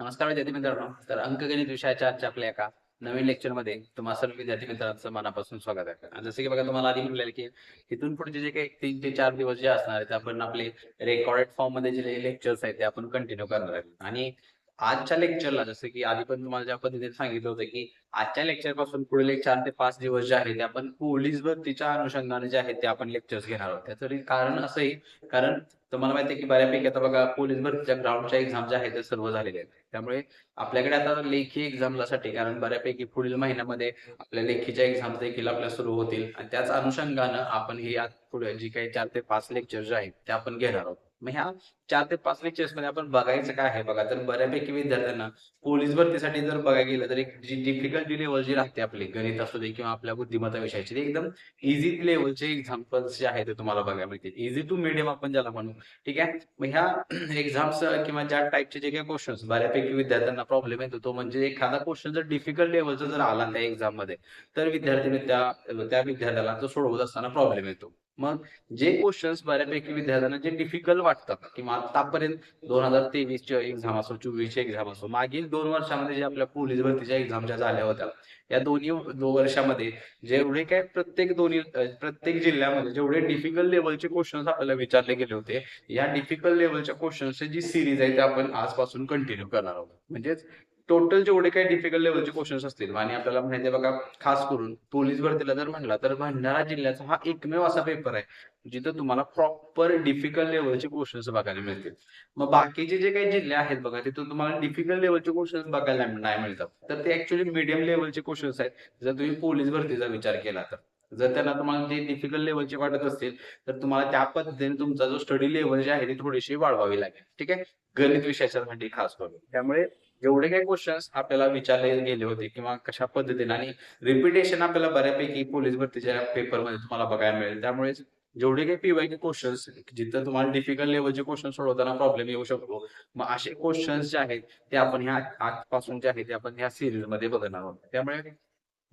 नमस्कार विद्यार्थी मित्रांनो. तर अंकगणित विषयाच्या आजच्या आपल्या एका नवीन लेक्चरमध्ये तुम्हा सर्व विद्यार्थी मित्रांचं मनापासून स्वागत आहे. आणि जसं की बघा तुम्हाला आधी म्हटलेलं की इथून पुढचे जे काही 3 ते 4 दिवस जे असणार आहेत आपण आपले रेकॉर्डेड फॉर्म मध्ये जे लेक्चर्स आहेत ते आपण कंटिन्यू करणार आहेत. आणि आजच्या लेक्चरला जसं की आधी पण तुम्हाला ज्या पद्धतीने सांगितलं होतं की आजच्या लेक्चर पासून पुढील 4 ते 5 दिवस जे आहेत ते आपण पोलीस भरतीच्या अनुषंगाने जे आहेत ते आपण लेक्चर्स घेणार आहोत. त्याचं कारण असंही कारण तुम्हाला माहिती आहे की बऱ्यापैकी आता बघा पोलीस भरतीच्या ग्राउंडच्या एक्झाम ज्या आहेत त्या सर्व झालेल्या आहेत. त्यामुळे आपल्याकडे आता लेखी एक्झामसाठी कारण बऱ्यापैकी पुढील महिन्यामध्ये आपल्या लेखीच्या एक्झाम देखील आपल्या सुरू होतील आणि त्याच अनुषंगानं आपण ही आज पुढे जी काही 4 ते 5 लेक्चर जे आहेत ते आपण घेणार आहोत. मग ह्या 4 ते 5 लेक्चर्स मध्ये आपण बघायचं काय आहे बघा, तर बऱ्यापैकी विद्यार्थ्यांना पोलीस भरतीसाठी जर बघायला गेलं तर एक जी डिफिकल्टी लेवल जी राहते आपली गणित असू दे किंवा आपल्या बुद्धिमत्ता विषयाची, ते एकदम इझी लेवलचे एक्झाम्पल्स जे आहेत ते तुम्हाला बघायला मिळतील. इझी टू मिडियम आपण ज्याला म्हणू. ठीक आहे. मग ह्या एक्झाम्स किंवा ज्या टाईपचे जे काही क्वेश्चन्स बऱ्यापैकी विद्यार्थ्यांना प्रॉब्लेम येतो तो म्हणजे एखादा क्वेश्चन जर डिफिकल्ट लेवलचा जर आला त्या एक्झाम मध्ये तर विद्यार्थ्यांनी त्या त्या विद्यार्थ्याला तो सोडवत असताना प्रॉब्लेम येतो. मग जे क्वेश्चन्स बऱ्यापैकी विद्यार्थ्यांना जे डिफिकल्ट वाटतात किंवा आतापर्यंत 2023 ची एक्झाम असो 24 ची एक्झाम असो मागील 2 वर्षामध्ये जे आपल्या पोलीस भरतीच्या एक्झाम ज्या झाल्या होत्या या दोन्ही वर्षामध्ये जेवढे काय प्रत्येक जिल्ह्यामध्ये जेवढे डिफिकल्ट लेवलचे क्वेश्चन्स आपल्याला विचारले गेले होते, या डिफिकल्ट लेवलच्या क्वेश्चन्सची जी सिरीज आहे ती आपण आजपासून कंटिन्यू करणार आहोत. म्हणजेच टोटल जेवढे काही डिफिकल्ट लेवलचे क्वेश्चन्स असतील आणि आपल्याला माहिती आहे बघा, खास करून पोलीस भरतीला जर म्हणला तर भंडारा जिल्ह्याचा हा एकमेव असा पेपर आहे जिथं तुम्हाला प्रॉपर डिफिकल्ट लेवलचे क्वेश्चन्स बघायला मिळतील. मग बाकीचे जे काही जिल्हे आहेत बघा तिथून तुम्हाला डिफिकल्ट लेवलचे क्वेश्चन्स बघायला नाही मिळतात. तर ते ऍक्च्युअली मीडियम लेवलचे क्वेश्चन्स आहेत जर तुम्ही पोलीस भरतीचा विचार केला तर. जर त्यांना तुम्हाला जे डिफिकल्ट लेवलचे वाटत असतील तर तुम्हाला त्या पद्धतीने तुमचा जो स्टडी लेवल जे आहे ती थोडीशी वाढवावी लागेल. ठीक आहे. गणित विषयासाठी खास करून. त्यामुळे जेवढे काही क्वेश्चन्स आपल्याला विचारले गेले होते किंवा कशा पद्धतीने आणि रिपिटेशन आपल्याला बऱ्यापैकी पोलीस भरतीच्या पेपरमध्ये तुम्हाला बघायला मिळेल. त्यामुळे जेवढे काही पीवायक्यू क्वेश्चन्स जिथं तुम्हाला डिफिकल्ट लेवलचे क्वेश्चन सोडवताना प्रॉब्लेम येऊ शकतो, मग असे क्वेश्चन्स जे आहेत ते आपण ह्या आजपासून जे आहे ते आपण ह्या सिरीज मध्ये बघणार आहोत. त्यामुळे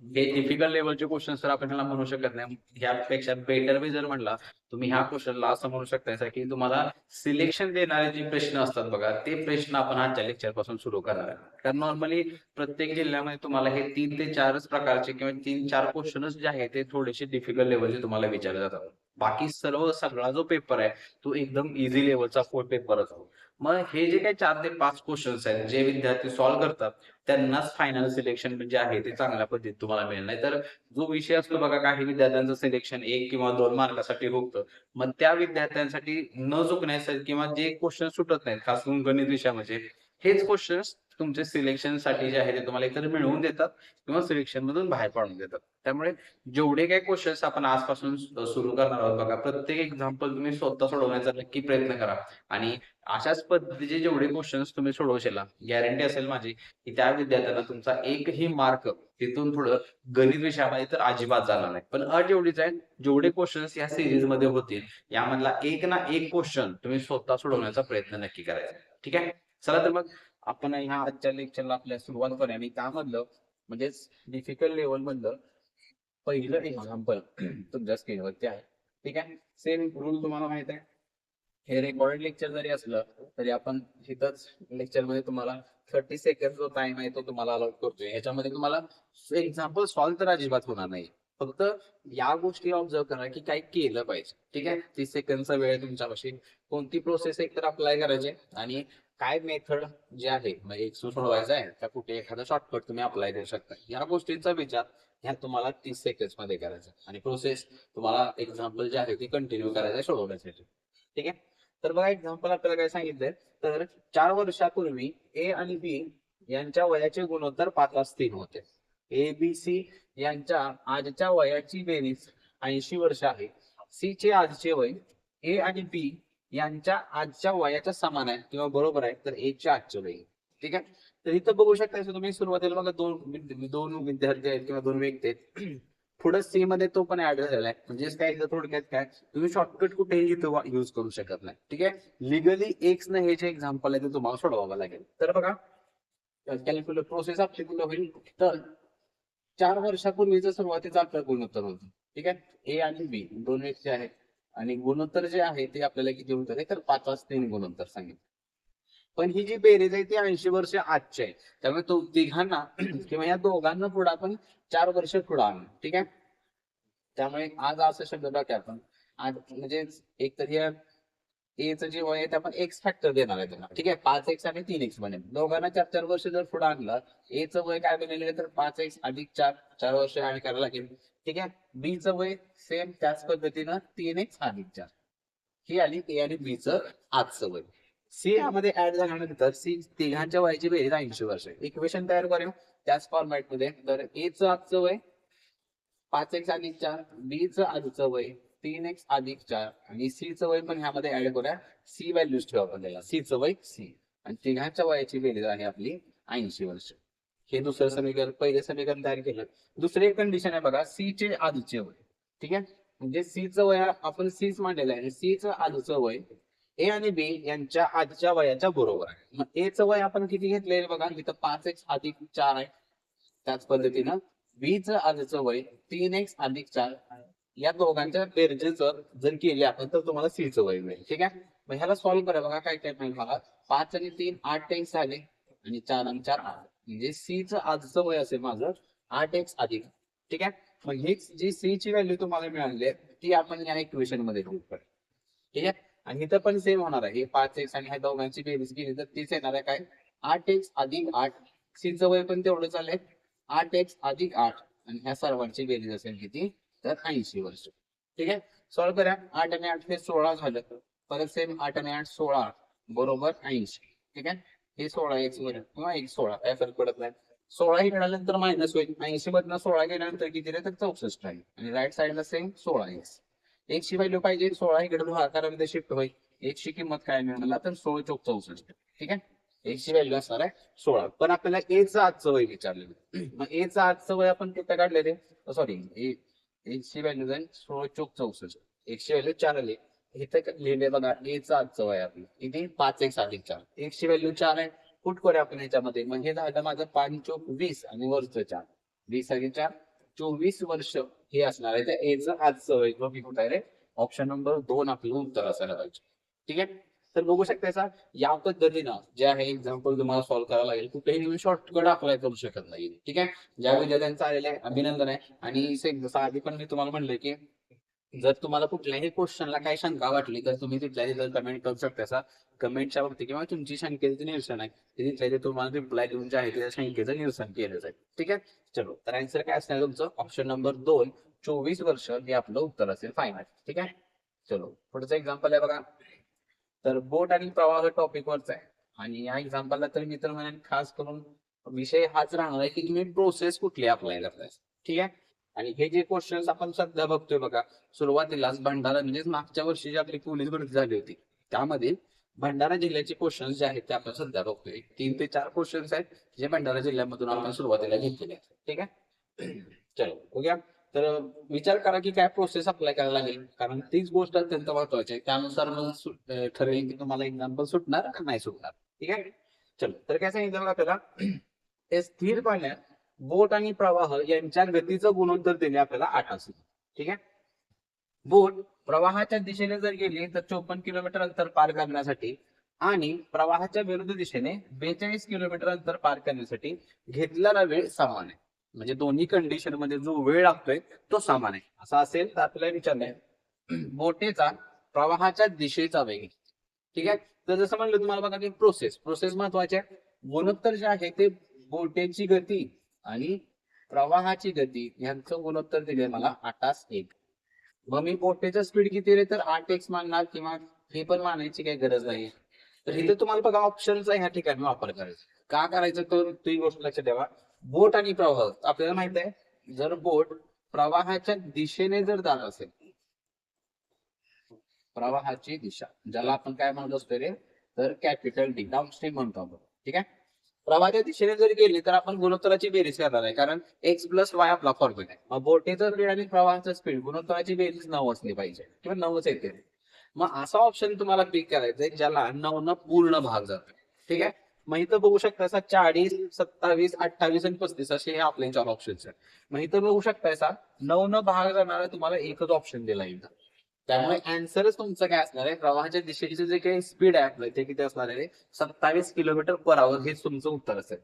हे डिफिकल्ट लेवलचे क्वेश्चन्स तर आपण ह्याला म्हणू शकत नाही. ह्यापेक्षा बेटर वे जर म्हणला तुम्ही ह्या क्वेश्चनला असं म्हणू शकता की तुम्हाला सिलेक्शन देणारे जे प्रश्न असतात बघा ते प्रश्न आपण आजच्या लेक्चर पासून सुरू करणार आहे. कारण नॉर्मली प्रत्येक जिल्ह्यामध्ये तुम्हाला हे 3 ते 4च प्रकारचे किंवा 3-4 क्वेश्चनच जे आहेत ते थोडेसे डिफिकल्ट लेवलचे तुम्हाला विचारले जातात. बाकी सगळा जो पेपर आहे तो एकदम इझी लेवलचा पेपर असतो. मग हे जे काही 4 ते 5 क्वेश्चन्स आहेत जे विद्यार्थी सॉल्व्ह करतात त्यांनाच फायनल सिलेक्शन जे आहे ते चांगल्या पद्धतीत तुम्हाला मिळेल. नाही तर जो विषय असतो बघा काही विद्यार्थ्यांचं सिलेक्शन 1 किंवा 2 मार्कासाठी होतं. मग त्या विद्यार्थ्यांसाठी न चुकण्यासाठी किंवा जे क्वेश्चन सुटत नाहीत खास करून गणित विषयामध्ये हेच क्वेश्चन्स तुमचे सिलेक्शनसाठी जे आहे ते तुम्हाला एकतर मिळवून देतात किंवा सिलेक्शन मधून बाहेर पाडून देतात. त्यामुळे जेवढे काही क्वेश्चन्स आपण आजपासून सुरू करणार आहोत बघा प्रत्येक एक्झाम्पल तुम्ही स्वतः सोडवण्याचा नक्की प्रयत्न करा. आणि अशाच पद्धतीचे जेवढे क्वेश्चन्स तुम्ही सोडवशीला गॅरंटी असेल माझी की त्या विद्यार्थ्यांना तुमचा एकही मार्क तिथून पुढं गणित विषयामध्ये तर अजिबात जाणार नाही. पण अट एवढीच आहे, जेवढे क्वेश्चन्स या सिरीज मध्ये होतील यामधला एक ना एक क्वेश्चन तुम्ही स्वतः सोडवण्याचा प्रयत्न नक्की करायचा. ठीक आहे. चला तर मग आपण ह्या आजच्या लेक्चरला आपल्या सुरुवात करूया आणि त्यामधलं म्हणजेच डिफिकल्ट लेवल मधलं पहिलं एक्झाम्पल तुमच्या स्क्रीनवरती आहे. ठीक आहे. सेम रूल तुम्हाला माहित आहे. हे रेकॉर्डेड लेक्चर जरी असलं तरी आपण इथंच लेक्चर मध्ये तुम्हाला 30 सेकंड जो टाइम आहे तो तुम्हाला अलॉट करतोय. ह्याच्यामध्ये तुम्हाला एक्झाम्पल सॉल्व्ह तर अजिबात होणार नाही. फक्त या गोष्टी ऑब्झर्व करा की काय केलं पाहिजे. ठीक आहे. 30 सेकंडचा वेळ तुमच्यापाशी कोणती प्रोसेस एकतर अप्लाय करायची आणि काय मेथड जे आहे म्हणजे एक सोडवायचा आहे त्या कुठे एखादा शॉर्टकट तुम्ही अप्लाय करू शकता. या गोष्टींचा विचार ह्या तुम्हाला 30 सेकंड मध्ये करायचा आणि प्रोसेस तुम्हाला एक्झाम्पल जे आहे ती कंटिन्यू करायचं सोडवण्यासाठी. ठीक आहे. तर बघा एक्झाम्पल आपल्याला काय सांगितलंय, तर 4 वर्षापूर्वी ए आणि बी यांच्या वयाचे गुणोत्तर 5:3 होते. ए बी सी यांच्या आजच्या वयाची बेरीज 80 वर्ष आहे. सी चे आजचे वय ए आणि बी यांच्या आजच्या वयाच्या समान आहे किंवा बरोबर आहे तर ए चे आजचे वय. ठीक आहे. तर इथं बघू शकता तुम्ही सुरुवातीला बघा दोन दोन विद्यार्थी आहेत किंवा दोन व्यक्ती आहेत. पुढे सी मध्ये तो पण ऍड झालेला आहे. म्हणजेच काय थोडक्यात काय तुम्ही शॉर्टकट कुठेही इथं युज करू शकत नाही. ठीक आहे. लिगली एक्स न हे जे एक्झाम्पल आहे ते तुम्हाला सोडवावं लागेल. तर बघा कॅल्क्युलेट प्रोसेस आपली कुठं होईल, तर 4 वर्षापूर्वीच सुरुवातीचा आपलं गुणोत्तर होतं. ठीक आहे. ए आणि बी दोन व्यक्ती आहेत आणि गुणोत्तर जे आहे ते आपल्याला किती होतं तर 5:3 गुणोत्तर सांगितलं. पण ही जी बेरीज आहे ती 80 वर्ष आजची आहे. त्यामुळे तो तिघांना किंवा या दोघांना पुढे आपण 4 वर्ष पुढे आणू. ठीक आहे. त्यामुळे आज असं शब्द टाकूया आपण. आज म्हणजे एक तर या एचं जे वय आहे ते आपण एक्स फॅक्टर देणार आहे त्यांना. ठीक आहे. 5x आणि 3x बनेल. दोघांना 4-4 वर्ष जर पुढे आणलं, एचं वय काय बनेल आहे तर 5x अधिक 4, 4 वर्ष ऍड करायला लागेल. ठीक आहे. बीचं वय सेम त्याच पद्धतीनं 3x अधिक 4. ही आली ए आणि बीचं आजचं वय. सी यामध्ये ऍड झाल्यानंतर सी तिघांच्या वयाची बेरीज 80 वर्ष. इक्वेशन तयार करूया त्याच फॉर्मॅट मध्ये. तर एचं आजचं वय 5x अधिक 4, बीचं आजचं वय 3x अधिक 4 आणि सी चं वय पण ह्यामध्ये ऍड करूया. सी व्हॅल्यूज ठेवू आपण त्याला. सी चं वय सी आणि तिघांच्या वयाची बेरीज आहे आपली 80 वर्ष. हे दुसरं समीकरण, पहिले समीकरण तयार केलं. दुसरी एक कंडिशन आहे बघा, सी चे आधीचे वय. ठीक आहे. म्हणजे सी चं वय आपण सीच मांडलेलं आहे. सी चं आधीचं वय ए आणि बी यांच्या आजच्या वयाच्या बरोबर आहे. मग ए चं वय आपण किती घेतलेलं बघा, इथं 5x अधिक 4 आहे. त्याच पद्धतीनं बी चं आजचं वय 3x अधिक 4. या दोघांच्या बेरजेचं जर केले आपण तर तुम्हाला सी चं वय मिळेल. ठीक आहे. मग ह्याला सॉल्व्ह करा बघा काय काय मिळेल बघा. 5 आणि 3 8x झाले आणि 4 आणि 4 8. म्हणजे सी चं आजचं वय असेल माझं 8x अधिक. ठीक आहे. मग ही जी सी ची व्हॅल्यू तुम्हाला मिळाली आहे ती आपण या इक्वेशन मध्ये ठेवू. ठीक आहे. आणि इथं पण सेम होणार आहे. 5x आणि ह्या दोघांची बेरीज केली तर तीच येणार आहे काय 8x अधिक 8. सी चं वय पण तेवढंच आलंय 8x अधिक 8 आणि ह्या सर्वांची बेरीज असेल किती तर 80 वर्ष. ठीक आहे. सॉल्व्ह करा. 8 आणि 8 हे 16 झालं. परत सेम 8 आणि 8 16 बरोबर 80. ठीक आहे. हे 16x वर किंवा एक 16 काय फरक पडत नाही. 16 ही गेल्यानंतर मायनस होईल. 80 मधनं 16 गेल्यानंतर किती रे तर 64 राहील आणि राईट साईडला सेम 16x. एक्सची व्हॅल्यू पाहिजे 16 इकडे भागाकारामध्ये शिफ्ट होईल. एक्सची किंमत काय मिळणार तर 16 चौक 64. ठीक आहे. एक्सची व्हॅल्यू असणार आहे 16. पण आपल्याला एचं आजचं वय विचारलेलं. मग एचं आजचं वय आपण कुठे काढलेले सॉरी एक्सची व्हॅल्यू जाईल 16 चौक 64. एक्सची व्हॅल्यू 4 आली. इथं लिहिले बघा एचं आजचं वय आपलं इथे 5x अधिक 4. एक्सची व्हॅल्यू 4 आहे. पुट करूया आपण याच्यामध्ये. मग हे झालं माझं 5 चौक 20 आणि वरचं 4 20 आणि 4 24 वर्ष हे असणार आहे. तर एचं आजचं वय मी कुठे आहे रे ऑप्शन नंबर 2 आपलं उत्तर असायला पाहिजे. ठीक आहे. तर बघू शकता या पद्धतीनं जे आहे एक्झाम्पल तुम्हाला सॉल्व्ह करायला लागेल. कुठेही तुम्ही शॉर्टकट अप्लाय करू शकत नाही. ठीक आहे. ज्या विद्यार्थ्यांचं आलेलं आहे अभिनंदन आहे. आणि जसं आधी पण मी तुम्हाला म्हणलं की जर तुम्हाला कुठल्याही क्वेश्चनला काही शंका वाटली तर तुम्ही तिथल्या कमेंट करू शकता. कमेंटच्या बाबतीत किंवा तुमची शंकेचं निरसन आहे तिथल्या तुम्हाला रिप्लाय देऊन जे आहे त्या शंकेचं निरसन केलं जाईल. ठीक आहे. चलो तर आन्सर काय असणार तुमचं ऑप्शन नंबर 2 24 वर्ष हे आपलं उत्तर असेल फायनल. ठीक आहे. चलो पुढचं एक्झाम्पल आहे बघा. तर बोट आणि प्रवाह टॉपिक वरच आहे आणि या एक्झाम्पलला तर मी तर म्हणेन खास करून विषय हाच राहणार आहे की तुम्ही प्रोसेस कुठली अप्लाय करताय. ठीक आहे. आणि हे जे क्वेश्चन्स आपण सध्या बघतोय बघा सुरुवातीलाच भंडारा म्हणजे मागच्या वर्षी जी आपली पोलीस भरती झाली होती त्यामध्ये भंडारा जिल्ह्याचे क्वेश्चन्स जे आहेत ते आपण सध्या बघतोय. 3 ते 4 क्वेश्चन्स आहेत जे भंडारा जिल्ह्यामधून आपण सुरुवातीला घेतलेले आहेत. ठीक आहे. चलो बघूया. तर विचार करा की काय प्रोसेस अप्लाय करायला लागेल कारण तीच गोष्ट अत्यंत महत्वाची आहे. त्यानुसार मग ठरेल की तुम्हाला एक्झाम्पल सुटणार का नाही सुटणार. ठीक आहे. चलो तर काय सांगितलं बघा आपल्याला ते स्थिर पाण्यात बोट आणि प्रवाह यांच्या गतीचं गुणोत्तर दिले आपल्याला 8 असेल. ठीक आहे. बोट प्रवाहाच्या दिशेने जर गेली तर 54 किलोमीटर अंतर पार करण्यासाठी आणि प्रवाहाच्या विरुद्ध दिशेने 42 किलोमीटर अंतर पार करण्यासाठी घेतलेला वेळ समान आहे. म्हणजे दोन्ही कंडिशन मध्ये जो वेळ लागतोय तो समान आहे. असा असेल तर आपल्याला विचारलंय बोटीचा प्रवाहाच्या दिशेचा वेग. ठीक आहे. तर जसं म्हणलं तुम्हाला बघा की प्रोसेस महत्वाची आहे. गुणोत्तर जे आहे ते बोटीची गती आणि प्रवाहाची गती यांचं गुणोत्तर दिले मला 8:1. मग मी बोटीचं स्पीड किती रे तर 8x मानणार किंवा हे पण मानायची काही गरज नाही. तर इथे तुम्हाला बघा ऑप्शनचा ह्या ठिकाणी वापर करायचा. का करायचं तर ती गोष्ट लक्षात ठेवा. बोट आणि प्रवाह आपल्याला माहित आहे जर बोट प्रवाहाच्या दिशेने जर जात असेल प्रवाहाची दिशा ज्याला आपण काय म्हणत असतो रे तर कॅपिटल डी डाऊनस्ट्रीम म्हणतो आपण. ठीक आहे. प्रवाहाच्या दिशेने जर गेली तर आपण गुणोत्तराची बेरीज करणार आहे कारण x + y आपला फॉर्म्युला आहे. मग बोटीचं स्पीड आणि प्रवाहाचं स्पीड गुणोत्तराची बेरीज 9 असली पाहिजे किंवा 9च येते. मग असा ऑप्शन तुम्हाला पिक करायचा आहे ज्याला 9 न पूर्ण भाग जातो. ठीक आहे. मग इथं बघू शकता 40 27 28 आणि 35 असे हे आपले 4 ऑप्शन्स आहेत. मग इथं बघू शकता 9 न भाग जाणारा तुम्हाला एकच ऑप्शन दिला येईल. त्यामुळे आन्सरच तुमचं काय असणार आहे, प्रवाहाच्या दिशेचे जे काही स्पीड आहे आपलं ते किती असणार आहे, 27 किलोमीटर पर आवर हेच तुमचं उत्तर असेल.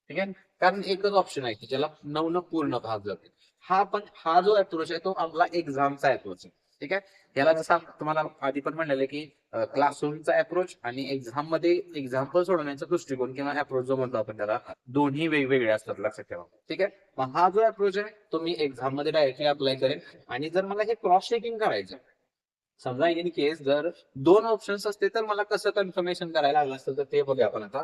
ठीक आहे, कारण एकच ऑप्शन आहे की ज्याला 9 न पूर्ण भाग जाते. हा जो अप्रोच आहे तो आपला एक्झामचा अप्रोच आहे. ठीक आहे, याला जसं तुम्हाला आधी पण म्हणलेलं की क्लासरूमचा अप्रोच आणि एक्झाम मध्ये एक्झाम्पल सोडवण्याचा दृष्टिकोन किंवा अप्रोच जो म्हणतो आपण त्याला, दोन्ही वेगवेगळे असतात, लक्षात ठेवा. ठीक आहे, मग हा जो अप्रोच आहे तो मी एक्झाम मध्ये डायरेक्टली अप्लाय करेन. आणि जर मला हे क्रॉस चेकिंग करायचं, समजा इन केस जर 2 ऑप्शन्स असते तर मला कसं कन्फर्मेशन करायला लागलं असतं, तर ते बघूया आपण आता.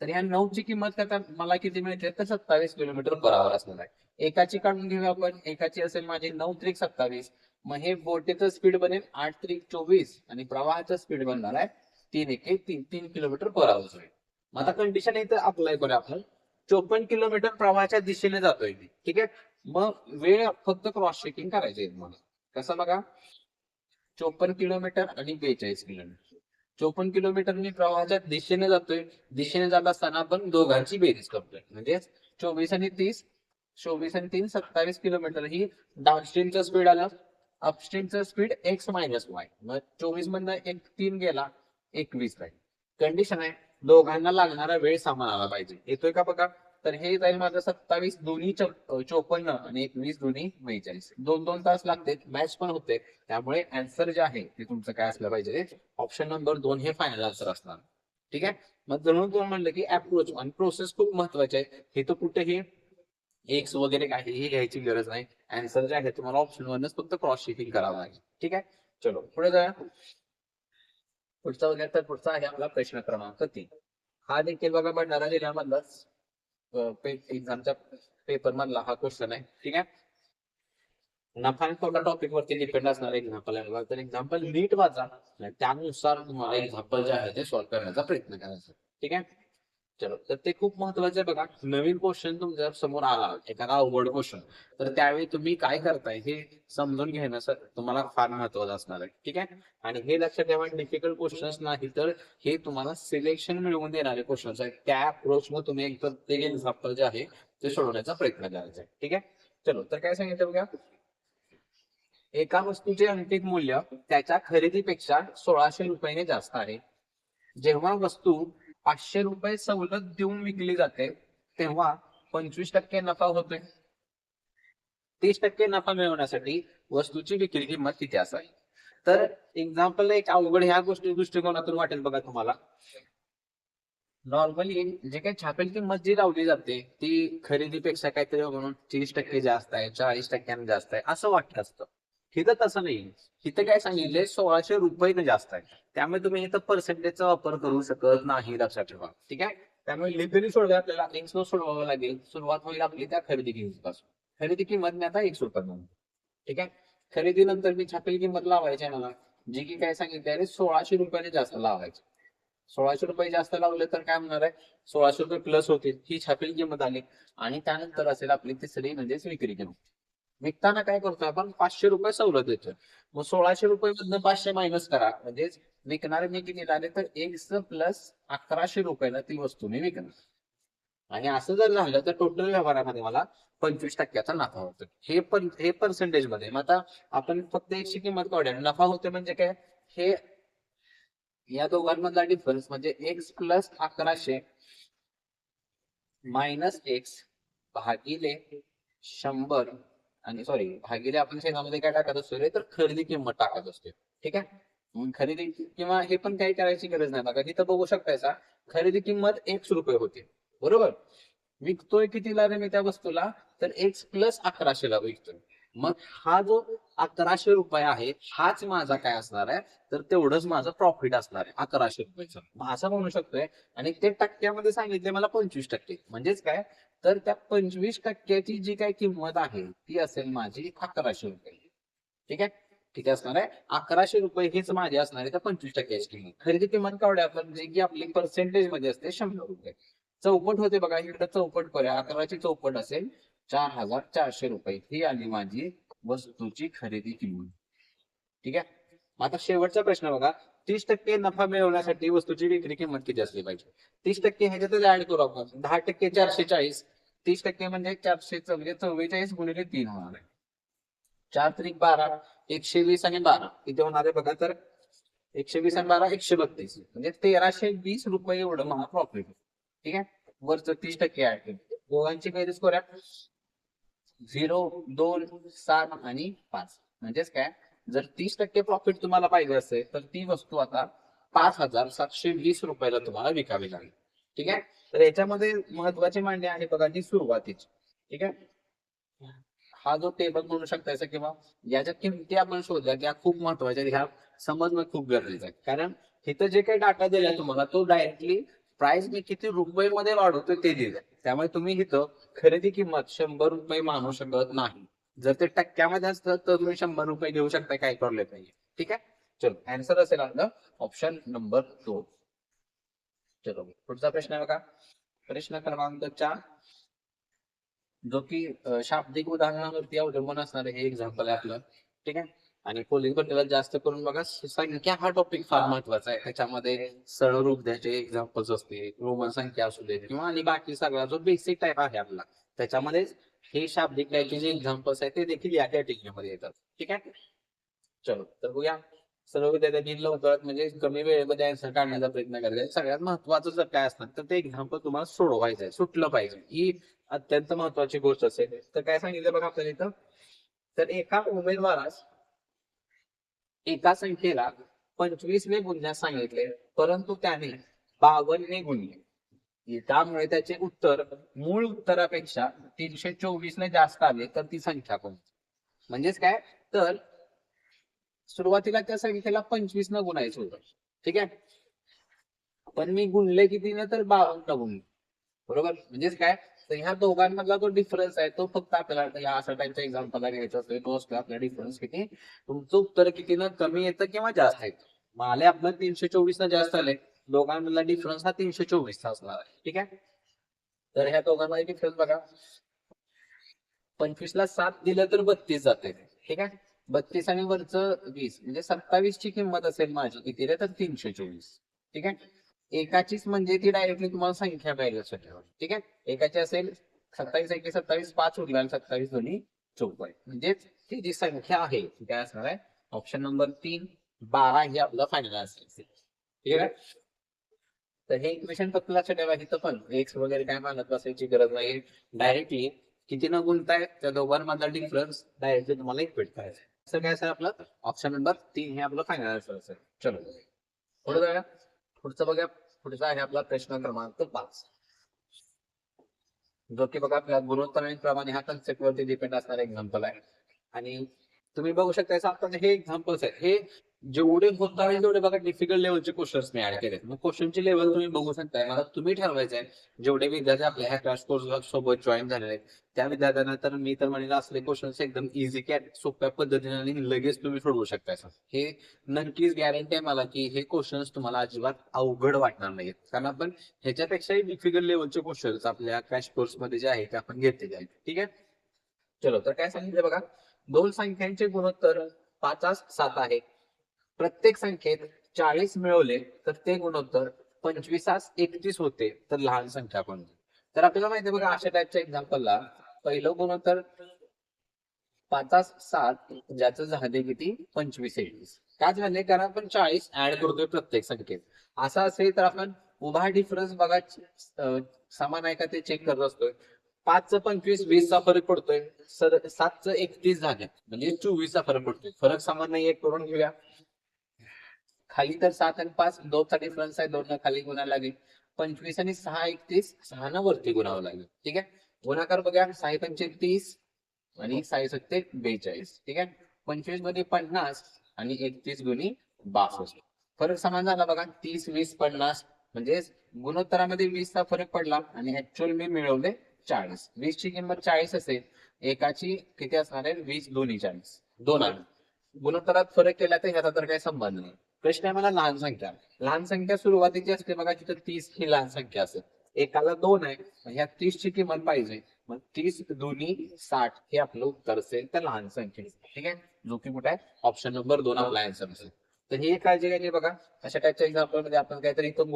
तर ह्या 9ची किंमत आता मला किती मिळते, तर 27 किलोमीटर पर आवर असणार आहे. एकाची काढून घेऊया आपण, एकाची असेल माझी 9 त्रिक 27. मग हे बोटीचं स्पीड बनेल 8 त्रिक 24 आणि प्रवाहाचं स्पीड बनणार आहे 3 एके 3 किलोमीटर पर आवर. मग आता कंडिशन इथं अप्लाय करूया आपण. 54 किलोमीटर प्रवाहाच्या दिशेने जातोय मी. ठीक आहे, मग वेळ फक्त क्रॉस चेकिंग करायची आहे मला. कसं बघा, 54 किलोमीटर आणि 42 किलोमीटर. 54 किलोमीटर मी प्रवाहाच्या दिशेने जातोय. दिशेने जात असताना आपण दोघांची बेरीज करतोय, म्हणजे 24 आणि 30, 24 आणि 3 27 किलोमीटर ही डाऊनस्ट्रीमचं स्पीड आलं. अपस्ट्रीमचं स्पीड एक्स मायनस वाय. मग 24 मधनं एक 3 गेला, 21 राहील. कंडिशन आहे दोघांना लागणारा वेळ समान आला पाहिजे. येतोय का बघा, तर हे जाईल माझं 27 दोन्ही 54 आणि 21 दोन्ही 42. 2-2 तास लागते, मॅच पण होते. त्यामुळे आन्सर जे आहे ते तुमचं काय असलं पाहिजे, ऑप्शन नंबर 2 हे फायनल आन्सर असणार. ठीक आहे, मग जणू तुम्हाला म्हणलं की अप्रोच आणि प्रोसेस खूप महत्वाचे आहे. हे तर कुठेही एक्स वगैरे काहीही घ्यायची गरज नाही. आन्सर जे आहे तुम्हाला ऑप्शन वरच फक्त क्रॉस चेकिंग करावं लागेल. ठीक आहे, चलो पुढे जाऊया. पुढचा वगैरे तर पुढचा आहे आपला प्रश्न क्रमांक 3. हा देखील बघा भंडारा जिल्ह्यामधलाच एक्झामच्या पेपर मधला हा क्वेश्चन आहे. ठीक आहे, नफा आणि तोटा टॉपिक वरती डिपेंड असणार एक्झाम्पल आहे. तर एक्झाम्पल नीट वाचा, त्यानुसार तुम्हाला एक्झाम्पल जे आहे ते सॉल्व्ह करण्याचा प्रयत्न करायचा. ठीक आहे, चलो तर ते खूप महत्वाचं आहे बघा. नवीन क्वेश्चन तुमच्या समोर आला, एखादा अवघड क्वेश्चन, तर त्यावेळी तुम्ही काय करताय हे समजून घेणं तुम्हाला फार महत्वाचं असणार आहे. ठीक आहे, आणि हे लक्षात ठेवा, डिफिकल्ट क्वेश्चन्स नाही तर हे तुम्हाला सिलेक्शन मिळवून देणारे क्वेश्चन्स आहेत. त्या अप्रोच मध्ये तुम्ही एक प्रत्येक एक्झाम्पल जे आहे ते सोडवण्याचा प्रयत्न करायचा आहे. ठीक आहे, चलो तर काय सांगितलं बघा, एका वस्तूचे अंकित मूल्य त्याच्या खरेदीपेक्षा 1600 रुपयाने जास्त आहे. जेव्हा वस्तू 500 रुपये सवलत देऊन विकली जाते तेव्हा 25% नफा होतोय. 30% नफा मिळवण्यासाठी वस्तूची विक्री किंमत किती असावी. तर एक्झाम्पल एक अवघड ह्या गोष्टी दृष्टिकोनातून वाटेल बघा तुम्हाला. नॉर्मली जे काही छापील किंमत जी लावली जाते ती खरेदीपेक्षा काहीतरी म्हणून 30% जास्त आहे, 40% जास्त आहे असं वाटत असतं. इथं तसं नाही, इथं काय सांगितलंय 1600 रुपये जास्त आहे. त्यामुळे तुम्ही इथं पर्सेंटेजचा वापर करू शकत नाही, लक्षात ठेवा. ठीक आहे, त्यामुळे लिगली सोडवा आपल्याला एक्स न सोडवावं लागेल. सुरुवात होईल आपली त्या खरेदी किंमतीपासून. खरेदी किंमत मी आता 1 रुपये म्हणून. ठीक आहे, खरेदी नंतर मी छापील किंमत लावायची आहे मला, जी की काय सांगितलं 1600 रुपयाने जास्त लावायची. 1600 रुपये जास्त लावले तर काय होणार आहे, 1600 रुपये प्लस होतील, ही छापील किंमत आली. आणि त्यानंतर असेल आपली तिसरी म्हणजेच विक्री किंमत. विकताना काय करतोय आपण, 500 रुपये सवलत देतोय. मग 1600 रुपये मधनं 500 मायनस करा, म्हणजेच विकणारे मी किती आले तर एक्स प्लस 1100 रुपयाला ती वस्तू मी विकणार. आणि असं जर झालं तर टोटल व्यवहारामध्ये मला 25%चा नफा होतो. हे पर्सेंटेज मध्ये. मग आता आपण फक्त एकची किंमत काढूया, नफा होते म्हणजे काय, हे या दोघांमधला डिफरन्स म्हणजे एक्स प्लस 1100 मायनस एक्स भागिले 100. आणि सॉरी भागिले आपण शेणामध्ये काय टाकत असतो रे, तर खरेदी किंमत टाकत असतो. ठीक आहे, मग खरेदी किंवा हे पण काही करायची गरज नाही बघा. तिथं बघू शकतायचा खरेदी किंमत 1 रुपये होती, बरोबर. विकतोय कितीला रे मी त्या वस्तूला, तर एक्स प्लस 1100 विकतोय. मग हा जो 1100 रुपये आहे हाच माझा काय असणार आहे, तर तेवढंच माझं प्रॉफिट असणार आहे 1100 रुपयाचं, असं म्हणू शकतोय. आणि ते टक्क्यामध्ये सांगितले मला 25%, म्हणजेच काय, तर त्या 25%ची जी काही किंमत आहे ती असेल माझी 1100 रुपये. ठीक आहे, किती असणार आहे, 1100 रुपये हीच माझी असणार आहे त्या 25%ची किंमत. खरेदी किंमत काढूया आपण, जे की आपली पर्सेंटेज मध्ये असते 100 रुपये. चौपट होते बघा, इकडे चौपट करूया, 11ची चौपट असेल 4400 रुपये. ही आली माझी वस्तूची खरेदी किंमत. ठीक आहे, आता शेवटचा प्रश्न बघा, 30% नफा मिळवण्यासाठी वस्तूची विक्री किंमत किती असली पाहिजे. 30% ह्याच्यातच ऍड करू आपण. 10% 440, 30% म्हणजे 400 म्हणजे 44 गुणिले 3 होणार आहे. 4 त्रिक 12, 120 आणि 12 किती होणार आहे बघा. तर 120 आणि 12 132 म्हणजे 1320 रुपये एवढं मला प्रॉफिट. ठीक आहे. वरचं 30% ऍड केलं. दोघांची बेरीज करूया. 0, 2, 7 आणि 5 म्हणजेच काय, जर 30% प्रॉफिट तुम्हाला पाहिजे असेल तर ती वस्तू आता 5720 रुपयाला तुम्हाला विकावी लागेल. ठीक आहे. तर याच्यामध्ये महत्वाची मांडणी आहे बघा जी सुरुवातीची. ठीक आहे. हा जो टेबल म्हणू शकता किंवा याच्या किमती आपण शोधल्या त्या खूप महत्वाच्या, ह्या समजणं खूप गरजेचं आहे. कारण इथं जे काही डाटा दिलाय तुम्हाला तो डायरेक्टली प्राइस मी किती रुपये वाढवतोय ते दिलंय. त्यामुळे तुम्ही इथं खरेदी किंमत 100 रुपये मानू शकत नाही. जर ते टक्क्यामध्ये असतं तर तुम्ही 100 रुपये घेऊ शकता, काही प्रॉब्लेम नाही. ठीक आहे. चलो आन्सर असेल आपलं ऑप्शन नंबर 2. चलो पुढचा प्रश्न आहे बघा. प्रश्न क्रमांक 4 जो की शाब्दिक उदाहरणावरती अवलंबून असणार हे एक्झाम्पल आहे आपलं. ठीक आहे. आणि पोलीस भरतीला जास्त करून बघा संख्या हा टॉपिक फार महत्वाचा आहे. त्याच्यामध्ये सरळ रूप द्यायचे एक्झाम्पल्स असते, रोमन संख्या असू दे किंवा आणि बाकी सगळा जो बेसिक टाइप आहे आपला त्याच्यामध्ये हे शाब्दिक टाइपचे जे एक्झाम्पल्स आहेत ते देखील या कॅटेगरीमध्ये येतात. ठीक आहे. चलो तर बघूया. सर्व विद्यार्थ्यांनी लवकरात म्हणजे कमी वेळेमध्ये आन्सर काढण्याचा प्रयत्न करायचा. सगळ्यात महत्वाचं जर काय असणार तर ते एक्झाम्पल तुम्हाला सोडवायचं आहे, सुटलं पाहिजे. ही अत्यंत महत्वाची गोष्ट असेल. तर काय सांगितलं बघा आपल्याला इथं. तर एका उमेदवारास एका संख्येला 25 ने गुणण्यास सांगितले परंतु त्याने 52 ने गुणले. त्यामुळे त्याचे उत्तर मूळ उत्तरापेक्षा 324 ने जास्त आले तर ती संख्या कोणती. म्हणजेच काय, तर सुरुवातीला त्या संख्येला 25 न गुणायचं होतं. ठीक आहे. पण मी गुणले कितीने, तर 52 गुणले. बरोबर. म्हणजेच काय, तर ह्या दोघांमधला जो डिफरन्स आहे तो फक्त आपल्याला या अशा टाइपच्या एक्झाम्पलला घ्यायचा असतो. तो असतो आपला डिफरन्स किती, तुमचं उत्तर कितीनं कमी येतं किंवा जास्त येतं. माले आपलं 324 न जास्त आले, दोघांमधला डिफरन्स हा 324 चा असणार आहे. ठीक आहे. तर ह्या दोघांमध्ये डिफरन्स बघा. 25 ला 7 दिलं तर 32 जाते. ठीक आहे. 32 आणि वरचं 20 म्हणजे 27 ची किंमत असेल माझी किती रे, तर 324. ठीक आहे. एकाचीच म्हणजे ती डायरेक्टली तुम्हाला संख्या पाहिजे असेल. ठीक आहे. एकाची असेल 27 एके 27 5 उरला आणि 27 दोन्ही 44 म्हणजे ती जी संख्या आहे ती काय असणार आहे, ऑप्शन नंबर 3 12 हे आपलं फायनल असेल. ठीक आहे. तर हे इक्वेशन फक्त लक्षात ठेवा. इथं पण एक्स वगैरे काय मानत बसायची गरज नाही. डायरेक्टली किती न गुणताय त्या दोघांमधला डिफरन्स डायरेक्टली तुम्हाला इक्वेट करायचं. असं काय असेल आपलं ऑप्शन नंबर 3 हे आपलं फायनल आन्सर असेल. चलो पुढे जाऊया. पुढचं बघा. पुढचा आहे आपला प्रश्न क्रमांक 5 जो की बघा आपल्या गुणोत्तर प्रमाणे हा कन्सेप्ट वरती डिपेंड असणारा एक्झाम्पल आहे. आणि तुम्ही बघू शकता आपण हे एक्झाम्पल्स आहेत, हे जेवढे होत आहे तेवढे बघा डिफिकल्ट लेवलचे क्वेश्चन्स मी ऍड केले. मग क्वेश्चनची लेवल तुम्ही बघू शकताय. मला तुम्ही ठरवायचं आहे जेवढे विद्यार्थी आपल्या ह्या क्रॅश कोर्स सोबत जॉईन झालेले आहेत त्या विद्यार्थ्यांना तर मी तर म्हणेल असले क्वेश्चन्स एकदम इझी सोप्या पद्धतीने आणि लगेच तुम्ही सोडवू शकताय. हे नक्कीच गॅरंटी आहे मला की हे क्वेश्चन्स तुम्हाला अजिबात अवघड वाटणार नाहीत. कारण आपण ह्याच्यापेक्षाही डिफिकल्ट लेवलचे क्वेश्चन्स आपल्या क्रॅश कोर्स मध्ये जे आहे ते आपण घेतलेले आहेत. ठीक आहे. चलो तर काय सांगितलं बघा. दोन संख्यांचे गुणोत्तर 5:7 आहे. प्रत्येक संख्येत 40 मिळवले तर ते गुणोत्तर 25:31 होते तर लहान संख्या कोणती. तर आपल्याला माहिती आहे बघा अशा टाइपच्या एक्झाम्पलला पहिलं गुणोत्तर 5:7 ज्याचं झाले किती 25:31. का झाले, कारण आपण 40 ऍड करतोय प्रत्येक संख्येत. असं असेल तर आपण उभा डिफरन्स बघा समान आहे का ते चेक करत असतोय. 5चं 25 20चा फरक पडतोय. 7चं 31 झाले म्हणजे 24चा फरक पडतोय. फरक समान नाही एक करून घेऊया. खाली तर 7 आणि 5 2चा डिफरन्स आहे, 2 खाली गुणायला लागेल. 25 आणि 6 31 6 वरती गुणावं लागेल. ठीक आहे. गुणाकार बघा 6 पंचे 30 आणि 6 सत्ते 42. ठीक आहे. 25 मध्ये 50 आणि 31 गुणी 62. फरक समान झाला बघा 30 20 50 म्हणजे गुणोत्तरामध्ये 20चा फरक पडला आणि ऍक्च्युअल मी मिळवले 40. 20 ची किंमत 40 असेल, एकाची किती असणार आहे 20 दोन्ही 40 दोन आहे. गुणोत्तरात फरक केला तर ह्याचा तर काही संबंध नाही. प्रश्न आहे मला लहान संख्या. लहान संख्या सुरुवातीची असते बघा तिथं 30 ही लहान संख्या असेल. एकाला 2 आहे, ह्या 30 ची किंमत पाहिजे. मग 30 दोन्ही 60 हे आपलं उत्तर असेल त्या लहान संख्येचे. ठीक आहे. जो की कुठे आहे ऑप्शन नंबर 2 आपला आन्सर असेल. तर ही एक काळजी घ्यायची बघा. अशा टाइपच्या एक्झाम्पल मध्ये आपण काहीतरी इथं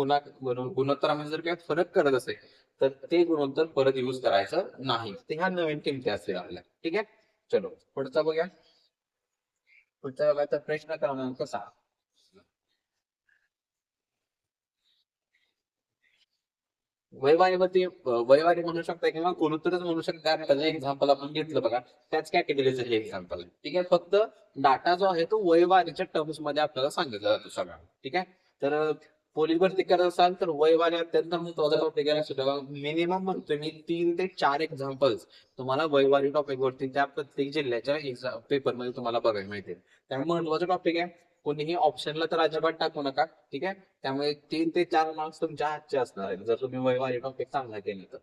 गुणोत्तरामध्ये जर काही फरक करत असेल तर ते गुणोत्तर परत युज करायचं नाही. ते ह्या नवीन किमती असतील आपल्या. ठीक आहे. चलो पुढचा बघूया. पुढचा बघा तर प्रश्न क्रमांक 6. वयवारीवरती वयवारी म्हणू शकता किंवा गुणोत्तरच म्हणू शकता. त्याचं एक्झाम्पल आपण घेतलं बघा, त्याच कॅटेगरीचं हे एक्झाम्पल आहे. ठीक आहे, फक्त डाटा जो आहे तो वयवारीच्या टर्म्स मध्ये आपल्याला सांगितलं जातो सगळा. ठीक आहे, तर पोलीस भरती करत असाल तर वयवारी अत्यंत महत्वाचा टॉपिक आहे. असं मिनिमम म्हणतोय मी 3 ते 4 एक्झाम्पल्स तुम्हाला वयवारी टॉपिक वरती त्या प्रत्येक जिल्ह्याच्या एक्झाम पेपर मध्ये तुम्हाला बघायला मिळते. त्यामुळे महत्वाचं टॉपिक आहे. कोणीही ऑप्शनला तर अजिबात टाकू नका. ठीक आहे, त्यामुळे 3 ते 4 मार्क्स तुमच्या हातचे असणार आहेत जर तुम्ही वयवारी टॉपिक चांगला केले तर.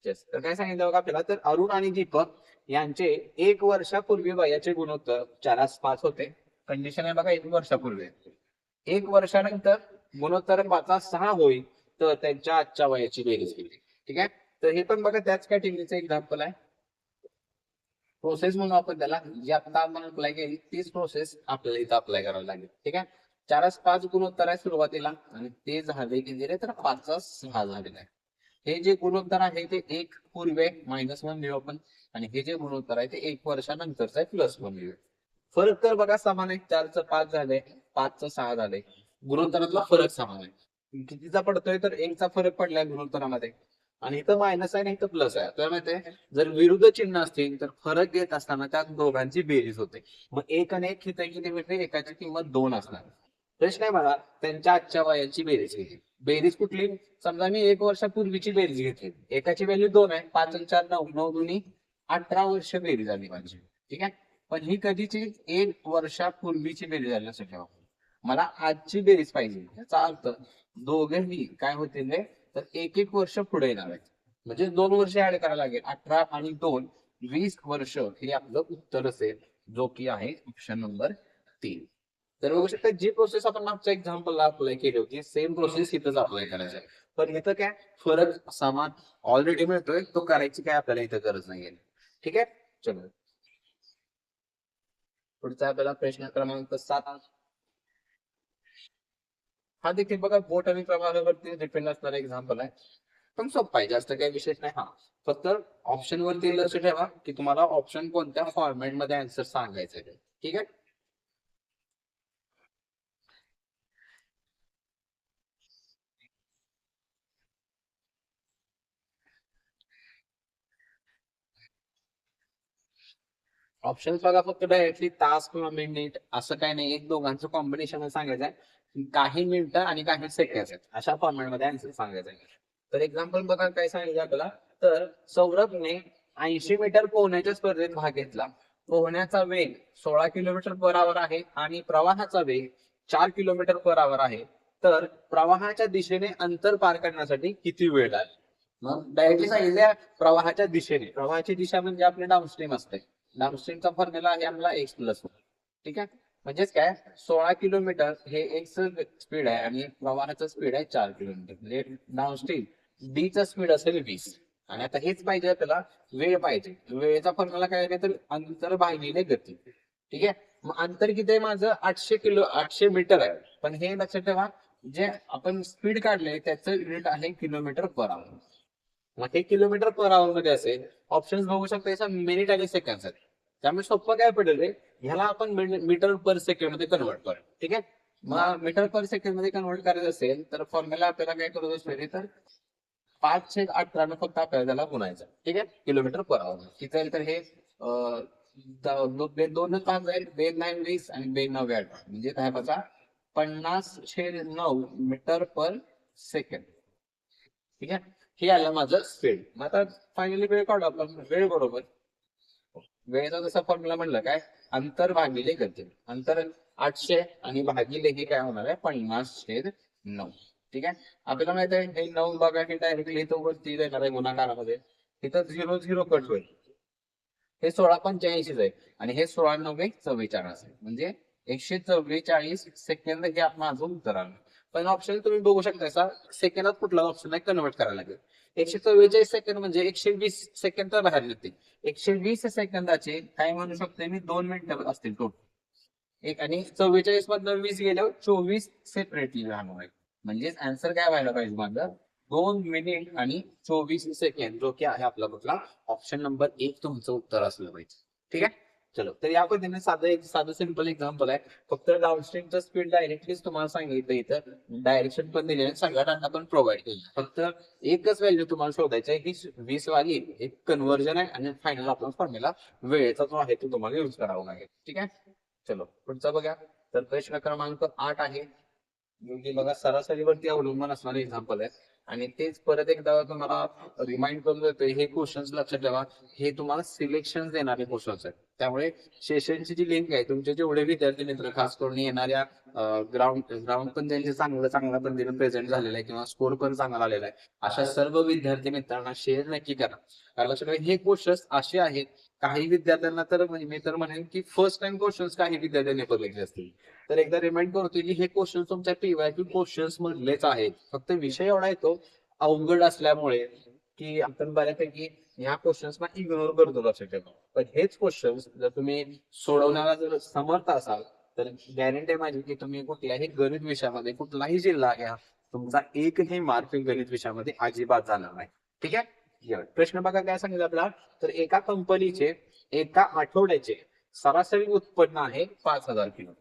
येस, तर काय सांगितलं बघा आपल्याला, तर अरुण आणि दीपक यांचे 1 वर्षापूर्वी वयाचे गुणोत्तर 4:5 होते. कंडिशन आहे बघा 1 वर्षापूर्वी. 1 वर्षानंतर गुणोत्तर 5:6 होईल तर त्यांच्या आजच्या वयाची बेरीज होईल. ठीक आहे, तर हे पण बघा त्याच कॅटेगरीचं एक्झाम्पल आहे. प्रोसेस म्हणून आपण त्याला जी आता आपण अप्लाय केली तीच प्रोसेस आपल्याला इथं अप्लाय करावी लागेल. ठीक आहे, 4:5 गुणोत्तर आहे सुरुवातीला आणि ते झाले की दिले तर 5:6 झालेलं आहे. हे जे गुणोत्तर आहे ते 1 पूर्वे -1 लिहू आपण आणि हे जे गुणोत्तर आहे ते 1 वर्षानंतरचं आहे +1 लिहू. फरक तर बघा समान आहे. 4चं 5 झाले, 5चं 6 झाले. गुणोत्तरातला फरक समान आहे. कितीचा पडतोय तर 1चा फरक पडलाय गुणोत्तरामध्ये आणि इथं मायनस आहे आणि इथं प्लस आहे. तर माहितीये जर विरुद्ध चिन्ह असतील तर फरक घेत असताना त्या दोघांची बेरीज होते. मग 1 आणि 1 इथे किती भेटते, एकाची किंमत 2 असणार. प्रश्न आहे मला त्यांच्या आजच्या वयाची बेरीज घेतली. बेरीज कुठली, समजा मी 1 वर्षापूर्वीची बेरीज घेतली. एकाची व्हॅल्यू 2 आहे, 5 आणि 4 9, 9 दुनी 18 वर्ष बेरीज आली माझी. ठीक आहे, पण ही कधीची 1 वर्षापूर्वीची बेरीज आली असं ठेवा. मला आजची बेरीज पाहिजे. याचा अर्थ दोघेही काय होतील रे, तर 1 वर्ष पुढे येणार आहेत. म्हणजे 2 वर्ष ऍड करायला लागेल. 18 आणि 2 20 वर्ष हे आपलं उत्तर असेल, जो की आहे ऑप्शन नंबर 3. तर बघू शकता जी प्रोसेस आपण मागच्या एक्झाम्पलला अप्लाय केली होती सेम प्रोसेस इथंच अप्लाय करायची आहे. पण इथं काय फरक समान ऑलरेडी मिळतोय, तो करायची काय आपल्याला इथं गरज नाहीये. ठीक आहे, चलो पुढचा आपल्याला प्रश्न क्रमांक 7. हा देखील बघा बोट आणि प्रवाहावरती डिपेंड असणारा एक्झाम्पल आहे. पण सोपं आहे, जास्त काही विशेष नाही. हा फक्त ऑप्शन वरती लक्ष ठेवा की तुम्हाला ऑप्शन कोणत्या फॉर्मॅट मध्ये आन्सर सांगायचं आहे. ठीक आहे, ऑप्शन बघा फक्त डायरेक्टली तास किंवा मिनिट असं काही नाही. एक दोघांचं कॉम्बिनेशन सांगायचं आहे. काही मिनिटं आणि काही सेकंड आहेत अशा फॉर्मॅट मध्ये आन्सर सांगायचं आहे. तर एक्झाम्पल बघा काय सांगितलं आपल्याला, तर सौरभने 80 मीटर पोहण्याच्या स्पर्धेत भाग घेतला. पोहण्याचा वेग 16 किलोमीटर पर आवर आहे आणि प्रवाहाचा वेग 4 किलोमीटर पर आवर आहे. तर प्रवाहाच्या दिशेने अंतर पार करण्यासाठी किती वेळ लागेल. मग डायरेक्टली सांगितलं प्रवाहाच्या दिशेने. प्रवाहाची दिशा म्हणजे आपले डाऊनस्ट्रीम असते. डाऊनस्ट्रीमचा फॉर्म्युला आहे आपला x+1. ठीक आहे, म्हणजेच काय 16 किलोमीटर हे एक्स स्पीड आहे आणि प्रवाहाचं स्पीड आहे 4 किलोमीटर. म्हणजे डाऊनस्ट्रीम डी चा स्पीड असेल 20. आणि आता हेच पाहिजे आपल्याला, वेळ पाहिजे. वेळेचा फॉर्म्युला काय आहे तर अंतर भागिले गती. ठीक आहे, मग अंतर किती आहे माझं 800 मीटर आहे. पण हे लक्षात ठेवा जे आपण स्पीड काढले त्याचं युनिट आहे किलोमीटर पर आवर. मग हे किलोमीटर पर आवर मध्ये असेल. ऑप्शन बघू शकता याचा मिनिट आणि सेकंड आहे. त्यामुळे सोपं काय पडेल रे, ह्याला आपण मीटर पर सेकंड मध्ये कन्वर्ट करू. ठीक आहे, मग मीटर पर सेकंड मध्ये कन्वर्ट करायचं असेल तर फॉर्म्युला आपल्याला काय करू असतो तर 5/18 फक्त आपल्याला त्याला गुणायचं. ठीक आहे, किलोमीटर पर आवर किती तर हे 2 5 जाईल, 2 9 20 आणि 2 9 18 म्हणजे काय बघा 50/9 मीटर पर सेकंड. ठीक आहे, हे आलं माझं स्पीड. मग आता फायनली वेळ काढू आपण. वेळ बरोबर वेळेचा जसा फॉर्म्युला म्हणलं काय, अंतर भागिले गती. अंतर 800 आणि भागिले हे काय होणार आहे 50/9. ठीक आहे, आपल्याला माहित आहे हे 9 बघा हे डायरेक्टली इथं वरती येणार आहे गुणाकारामध्ये. इथं 0 0 कट होईल. हे 16/85 आहे आणि हे 16×9 = 44 आहे. म्हणजे 144 सेकंद हे आपण अजून उत्तर आलं. पण ऑप्शन तुम्ही बघू शकता सेकंदात कुठला ऑप्शन आहे कन्वर्ट करायला लागेल. 144 सेकंद म्हणजे 120 सेकंद तर बाहेर येते. 120 सेकंदाचे काय म्हणू शकतो मी 2 मिनिटं असतील टोटल. एक आणि 44 मधनं 20 गेल्यावर 24 सेपरेटली राहणार आहे. म्हणजेच आन्सर काय व्हायला पाहिजे माझं 2 मिनिट आणि 24 सेकंद, जो की आहे आपला कुठला ऑप्शन नंबर 1 तुमचं उत्तर असलं पाहिजे. ठीक आहे, चलो, तर या पद्धतीने साधं सिंपल एक्झाम्पल आहे. फक्त डाऊनस्ट्रीमचं स्पीड डायरेक्टलीच तुम्हाला सांगितलं, इथं डायरेक्शन पण दिले, सगळ्या डाटा पण प्रोव्हाइड केला. फक्त एकच व्हॅल्यू तुम्हाला शोधायचं आहे, ही 20 वाली एक कन्व्हर्जन आहे आणि फायनल आपला फॉर्म्युला वेळेचा जो आहे तो तुम्हाला युज करावा लागेल. ठीक आहे, चलो पुढचा बघा. तर प्रश्न क्रमांक 8 आहे. म्हणजे बघा सरासरीवरती अवलंबून असणारे एक्झाम्पल आहे आणि तेच परत एकदा तुम्हाला रिमाइंड करून देतोय. हे क्वेश्चन्स लक्षात ठेवा, हे तुम्हाला सिलेक्शन देणारे क्वेश्चन्स आहेत. त्यामुळे सेशनची जी लिंक आहे, तुमचे जेवढे विद्यार्थी मित्र खास करून येणाऱ्या ग्राउंड पण त्यांचे चांगल्या पद्धतीने प्रेझेंट झालेला आहे किंवा स्कोर पण चांगला आलेला आहे, अशा सर्व विद्यार्थी मित्रांना शेअर नक्की करा. कारण लक्षात ठेवा, हे क्वेश्चन्स असे आहेत, काही विद्यार्थ्यांना तर मी तर म्हणेन की फर्स्ट टाइम क्वेश्चन्स काही विद्यार्थ्यांनी बघितले असतील. तर एकदा रिमाइंड करतो की हे क्वेश्चन तुमच्या पीवायक्यू क्वेश्चन्स मधलेच आहेत. फक्त विषय एवढा येतो अवघड असल्यामुळे की आपण बऱ्यापैकी ह्या क्वेश्चन्सना इग्नोर करतो लक्षात ठेवा. पण हेच क्वेश्चन्स जर तुम्ही सोडवण्याला जर समर्थ असाल तर गॅरंटी आहे माझी की तुम्ही कुठल्याही गणित विषयामध्ये कुठलाही जिल्हा घ्या, तुमचा एकही मार्क गणित विषयामध्ये अजिबात जाणार नाही. ठीक आहे, प्रश्न बघा काय सांगितलं आपला. तर एका कंपनीचे एका आठवड्याचे सरासरी उत्पन्न आहे 5,000 किलो.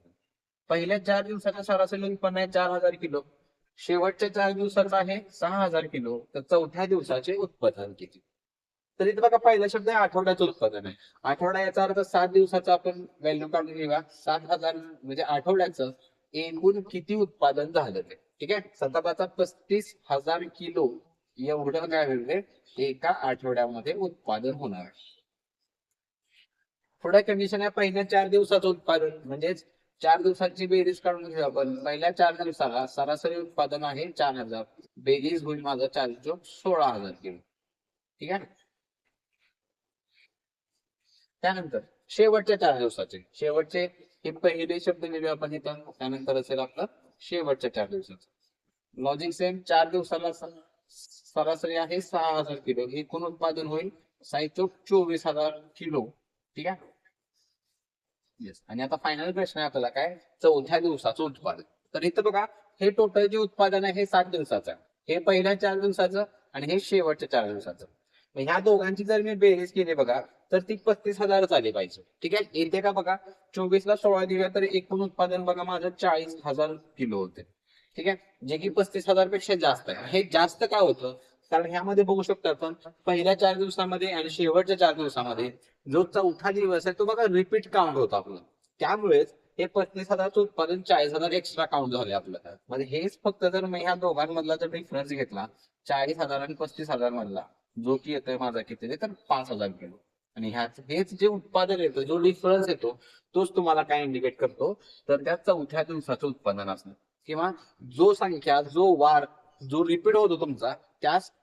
पहिल्या 4 दिवसाचं सरासरी उत्पन्न आहे 4,000 किलो. शेवटच्या 4 दिवसाचं आहे 6,000 किलो. तर चौथ्या दिवसाचे उत्पादन किती? तर इथे बघा, पहिला शब्द आहे आठवड्याचं उत्पादन आहे. आठवडा याचा अर्थ 7 दिवसाचं आपण व्हॅल्यू काढून घेऊया. 7,000 म्हणजे आठवड्याचं एकूण किती उत्पादन झालं ते. ठीक आहे, 35,000 किलो एवढं काय होईल एका आठवड्यामध्ये उत्पादन होणार आहे. पुढे कंडिशन आहे पहिल्या 4 दिवसाचं उत्पादन, म्हणजेच 4 दिवसांची बेरीज काढून घेऊ आपण. पहिल्या 4 दिवसाला सरासरी उत्पादन आहे 4,000, बेरीज होईल माझं 4 16,000 किलो. ठीक आहे, त्यानंतर शेवटच्या 4 दिवसाचे हे पहिले शब्द लिहूया आपण इथं. त्यानंतर असेल आपलं शेवटच्या 4 दिवसाचं लॉजिक सेम. 4 दिवसाला सरासरी आहे 6,000 किलो, एकूण उत्पादन होईल 24,000 किलो. ठीक आहे, येस. आणि आता फायनल प्रश्न आहे आपल्याला काय, चौथ्या दिवसाचं उत्पादन. तर इथं बघा, हे टोटल जे उत्पादन आहे हे 7 दिवसाचं आहे. हे पहिल्या 4 दिवसाचं आणि हे शेवटच्या 4 दिवसाचं. ह्या दोघांची जर मी बेरीज केली बघा, तर ती 35,000 आली पाहिजे. ठीक आहे, येते का बघा, 24 ला 16 दिल्या तर एकूण उत्पादन बघा माझं 40,000 किलो होते. ठीक आहे, जे की 35,000 पेक्षा जास्त आहे. हे जास्त का होतं, कारण ह्यामध्ये बघू शकतो आपण पहिल्या 4 दिवसामध्ये आणि शेवटच्या 4 दिवसामध्ये जो चौथा दिवस आहे तो बघा रिपीट काउंट होतो आपलं. त्यामुळेच हे 35,000चं उत्पादन 40,000 एक्स्ट्रा काउंट झाले आपलं. म्हणजे हेच फक्त जर मी ह्या दोघांमधला जर डिफरन्स घेतला 40,000 आणि 35,000 मधला, जो की येतोय माझा किती तर 5,000 किलो. आणि हेच जे उत्पादन येतं, जो डिफरन्स येतो, तोच तुम्हाला काय इंडिकेट करतो, तर त्या चौथ्या दिवसाचं उत्पादन असणं किंवा जो वार जो रिपीट होतो तुमचा,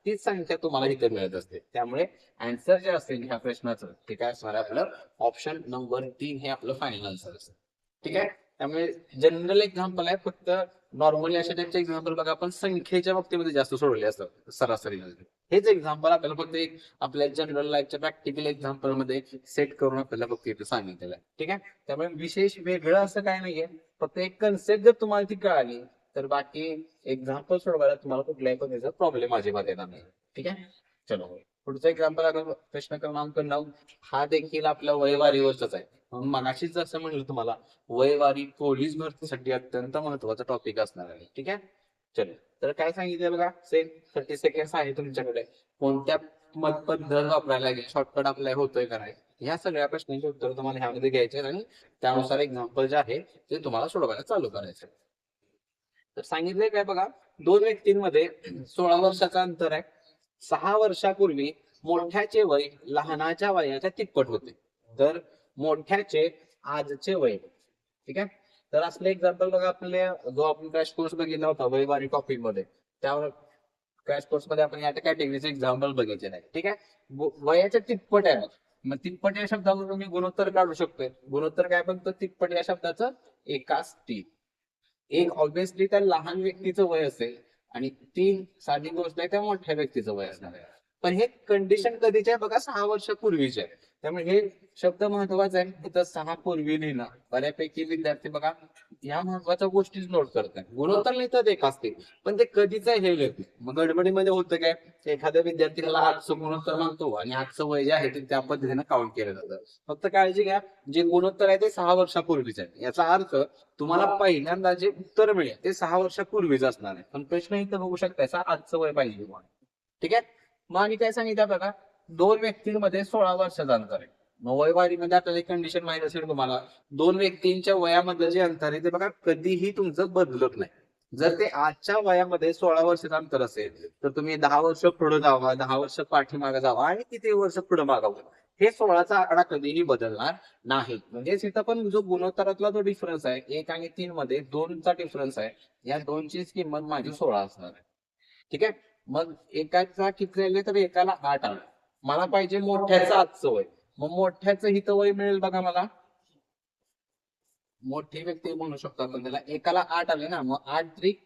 तीच संख्या तुम्हाला इथे मिळत असते. त्यामुळे आन्सर जे असेल ह्या प्रश्नाचं ते काय असणार आहे आपलं ऑप्शन नंबर 3 हे आपलं फायनल आन्सर असेल. ठीक आहे, त्यामुळे जनरल एक्झाम्पल आहे. फक्त नॉर्मली अशा टाइपचे एक्झाम्पल बघा आपण संख्येच्या बाबतीमध्ये जास्त सोडवले असतात सरासरी. हेच एक्झाम्पल आपल्याला फक्त एक आपल्या जनरल लाईफच्या प्रॅक्टिकल एक्झाम्पल मध्ये सेट करून आपल्याला फक्त इथे सांगितलेलं आहे. ठीक आहे, त्यामुळे विशेष वेगळं असं काय नाहीये. फक्त एक कन्सेप्ट जर तुम्हाला ती कळाली तर बाकी एक्झाम्पल सोडवायला तुम्हाला कुठल्याही पद्धतीचा प्रॉब्लेम अजिबात येणार नाही. ठीक आहे, चलो पुढचा एक्झाम्पल आता प्रश्न क्रमांक 9. हा देखील आपल्या वयवारीवरच आहे. मगाशीच जसं म्हणलं तुम्हाला, वयवारी पोलीस भरतीसाठी अत्यंत महत्वाचा टॉपिक असणार आहे. ठीक आहे, चलो तर काय सांगितलं बघा, सेम 30 सेकंड आहे तुमच्याकडे. कोणत्या पद्धत वापरायला लागेल, शॉर्टकट अप्लाय होतोय का नाही, ह्या सगळ्या प्रश्नांची उत्तर तुम्हाला ह्यामध्ये घ्यायचे आणि त्यानुसार एक्झाम्पल जे आहे ते तुम्हाला सोडवायला चालू करायचे. तर सांगितलंय काय बघा, 2 व्यक्तींमध्ये 16 वर्षाचा अंतर आहे. 6 वर्षापूर्वी मोठ्याचे वय लहानाच्या वयाच्या तिप्पट होते, तर मोठ्याचे आजचे वय. ठीक आहे, तर असले एक्झाम्पल बघा आपल्या जो आपण क्रॅश कोर्स बघितला होता वयवारी टॉपिक मध्ये, त्यावर क्रॅश कोर्स मध्ये आपण या कॅटेगरीचे एक्झाम्पल बघितले नाही. ठीक आहे, वयाच्या तिप्पट आहे. मग तिप्पट या शब्दावरून मी गुणोत्तर काढू शकतोय. गुणोत्तर काय बनतं तिप्पट या शब्दाचं, एकास 3. एक ऑब्विसली त्या लहान व्यक्तीचं वय असेल आणि 3 साधी गोष्ट आहे त्या मोठ्या व्यक्तीचं वय असणार आहे. पण हे कंडिशन कधीचे आहे बघा, 6 वर्षापूर्वीचे आहे. त्यामुळे हे शब्द महत्वाचा आहे, तिथं 6 पूर्वी लिहिणं. बऱ्यापैकी विद्यार्थी बघा या महत्वाच्या गोष्टीच नोट करतात. गुणोत्तर लिहितात एक असते, पण ते कधीच हे लिहित नाही. मग गडबडीमध्ये होतं काय, एखाद्या विद्यार्थ्याला आजचं गुणोत्तर मागतो आणि आजचं वय जे आहे ते त्या पद्धतीने काउंट केलं जातं. फक्त काळजी घ्या, जे गुणोत्तर आहे ते 6 वर्षापूर्वीच आहे. याचा अर्थ तुम्हाला पहिल्यांदा जे उत्तर मिळेल ते 6 वर्षापूर्वीच असणार आहे. पण प्रश्न इथं बघू शकता, आजचं वय पाहिजे तुम्हाला. ठीक आहे. मग आणि काय सांगितलं बघा, 2 व्यक्तींमध्ये 16 वर्षाचं अंतर आहे. मग वयवारीमध्ये आपल्याला एक कंडिशन माहित असेल तुम्हाला, 2 व्यक्तींच्या वयामधलं जे अंतर आहे ते बघा कधीही तुमचं बदलत नाही. जर ते आजच्या वयामध्ये 16 वर्षाचं अंतर असेल, तर तुम्ही 10 वर्ष पुढे जावा, 10 वर्ष पाठीमागे जावा आणि किती वर्ष पुढे मागावं, हे 16चा आकडा कधीही बदलणार नाही. म्हणजेच इथं पण जो गुणोत्तरातला जो डिफरन्स आहे 1 आणि 3 मध्ये 2चा डिफरन्स आहे, या 2चीच किंमत माझी 16 असणार आहे. ठीक आहे. मग एकाचा किती राहिले, तर एकाला 8 आलं. मला पाहिजे मोठ्याचं आजचं वय. मग मोठ्याचं हिथं वय मिळेल बघा मला, मोठी व्यक्ती म्हणू शकतो आपण त्याला, एकाला 8 आले ना, मग 8 त्रिक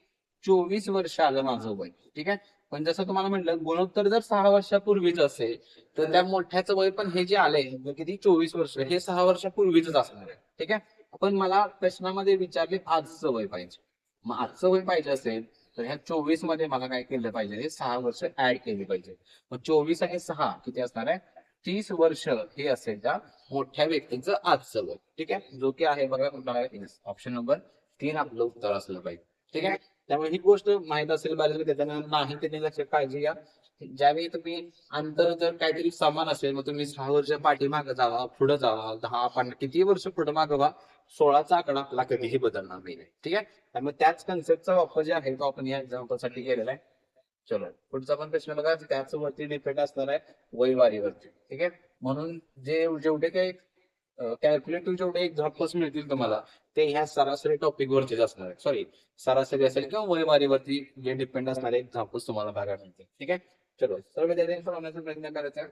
24 वर्ष आलं माझं वय. ठीक आहे. पण जसं तुम्हाला म्हटलं, गुणोत्तर जर 6 वर्षापूर्वीच असेल, तर त्या मोठ्याचं वय पण हे जे आले किती 24 वर्ष, हे 6 वर्षापूर्वीच असणार आहे. ठीक आहे. पण मला प्रश्नामध्ये विचारले आजचं वय पाहिजे. मग आजचं वय पाहिजे असेल, तर ह्या 24 मध्ये मला काय केलं पाहिजे, हे 6 वर्ष ऍड केली पाहिजे. मग 24 आणि 6 किती असणार आहे, 30 वर्ष हे असेल त्या मोठ्या व्यक्तीचं आजचं वय. ठीक आहे. जो की आहे बघा कुठला आहे, ऑप्शन नंबर 3 आपलं उत्तर असलं पाहिजे. ठीक आहे. त्यामुळे ही गोष्ट माहित असेल बऱ्याच विद्यार्थ्यांना, नाही त्यांनी लक्षात काळजी घ्या. ज्यावेळी तुम्ही अंतर जर काहीतरी समान असेल, मग तुम्ही 6 वर्ष पाठीमागे जावा, पुढे जावा, 10 15 किती वर्ष पुढे मागे व्हा, 16चा आकडा आपला कधीही बदलणार नाही. ठीक आहे. त्यामुळे त्याच कन्सेप्टचा वापर जे आहे तो आपण या एक्झाम्पल साठी केलेला आहे. चलो पुढचा पण प्रश्न बघा, त्याच वरती डिपेंड असणार आहे वयवारीवरती. ठीक आहे. म्हणून जेवढे काही कॅल्क्युलेटिव्ह जेवढे एक्झाम्पल्स मिळतील तुम्हाला, ते ह्या सरासरी टॉपिक वरतीच असणार आहे. सॉरी, सरासरी असेल किंवा वयवारीवरती जे डिपेंड असणारे एक्झाम्पल्स तुम्हाला बघायला मिळतील. ठीक आहे. चलो सर्व विद्यार्थ्यांनी सोडवण्याचा प्रयत्न करायचा.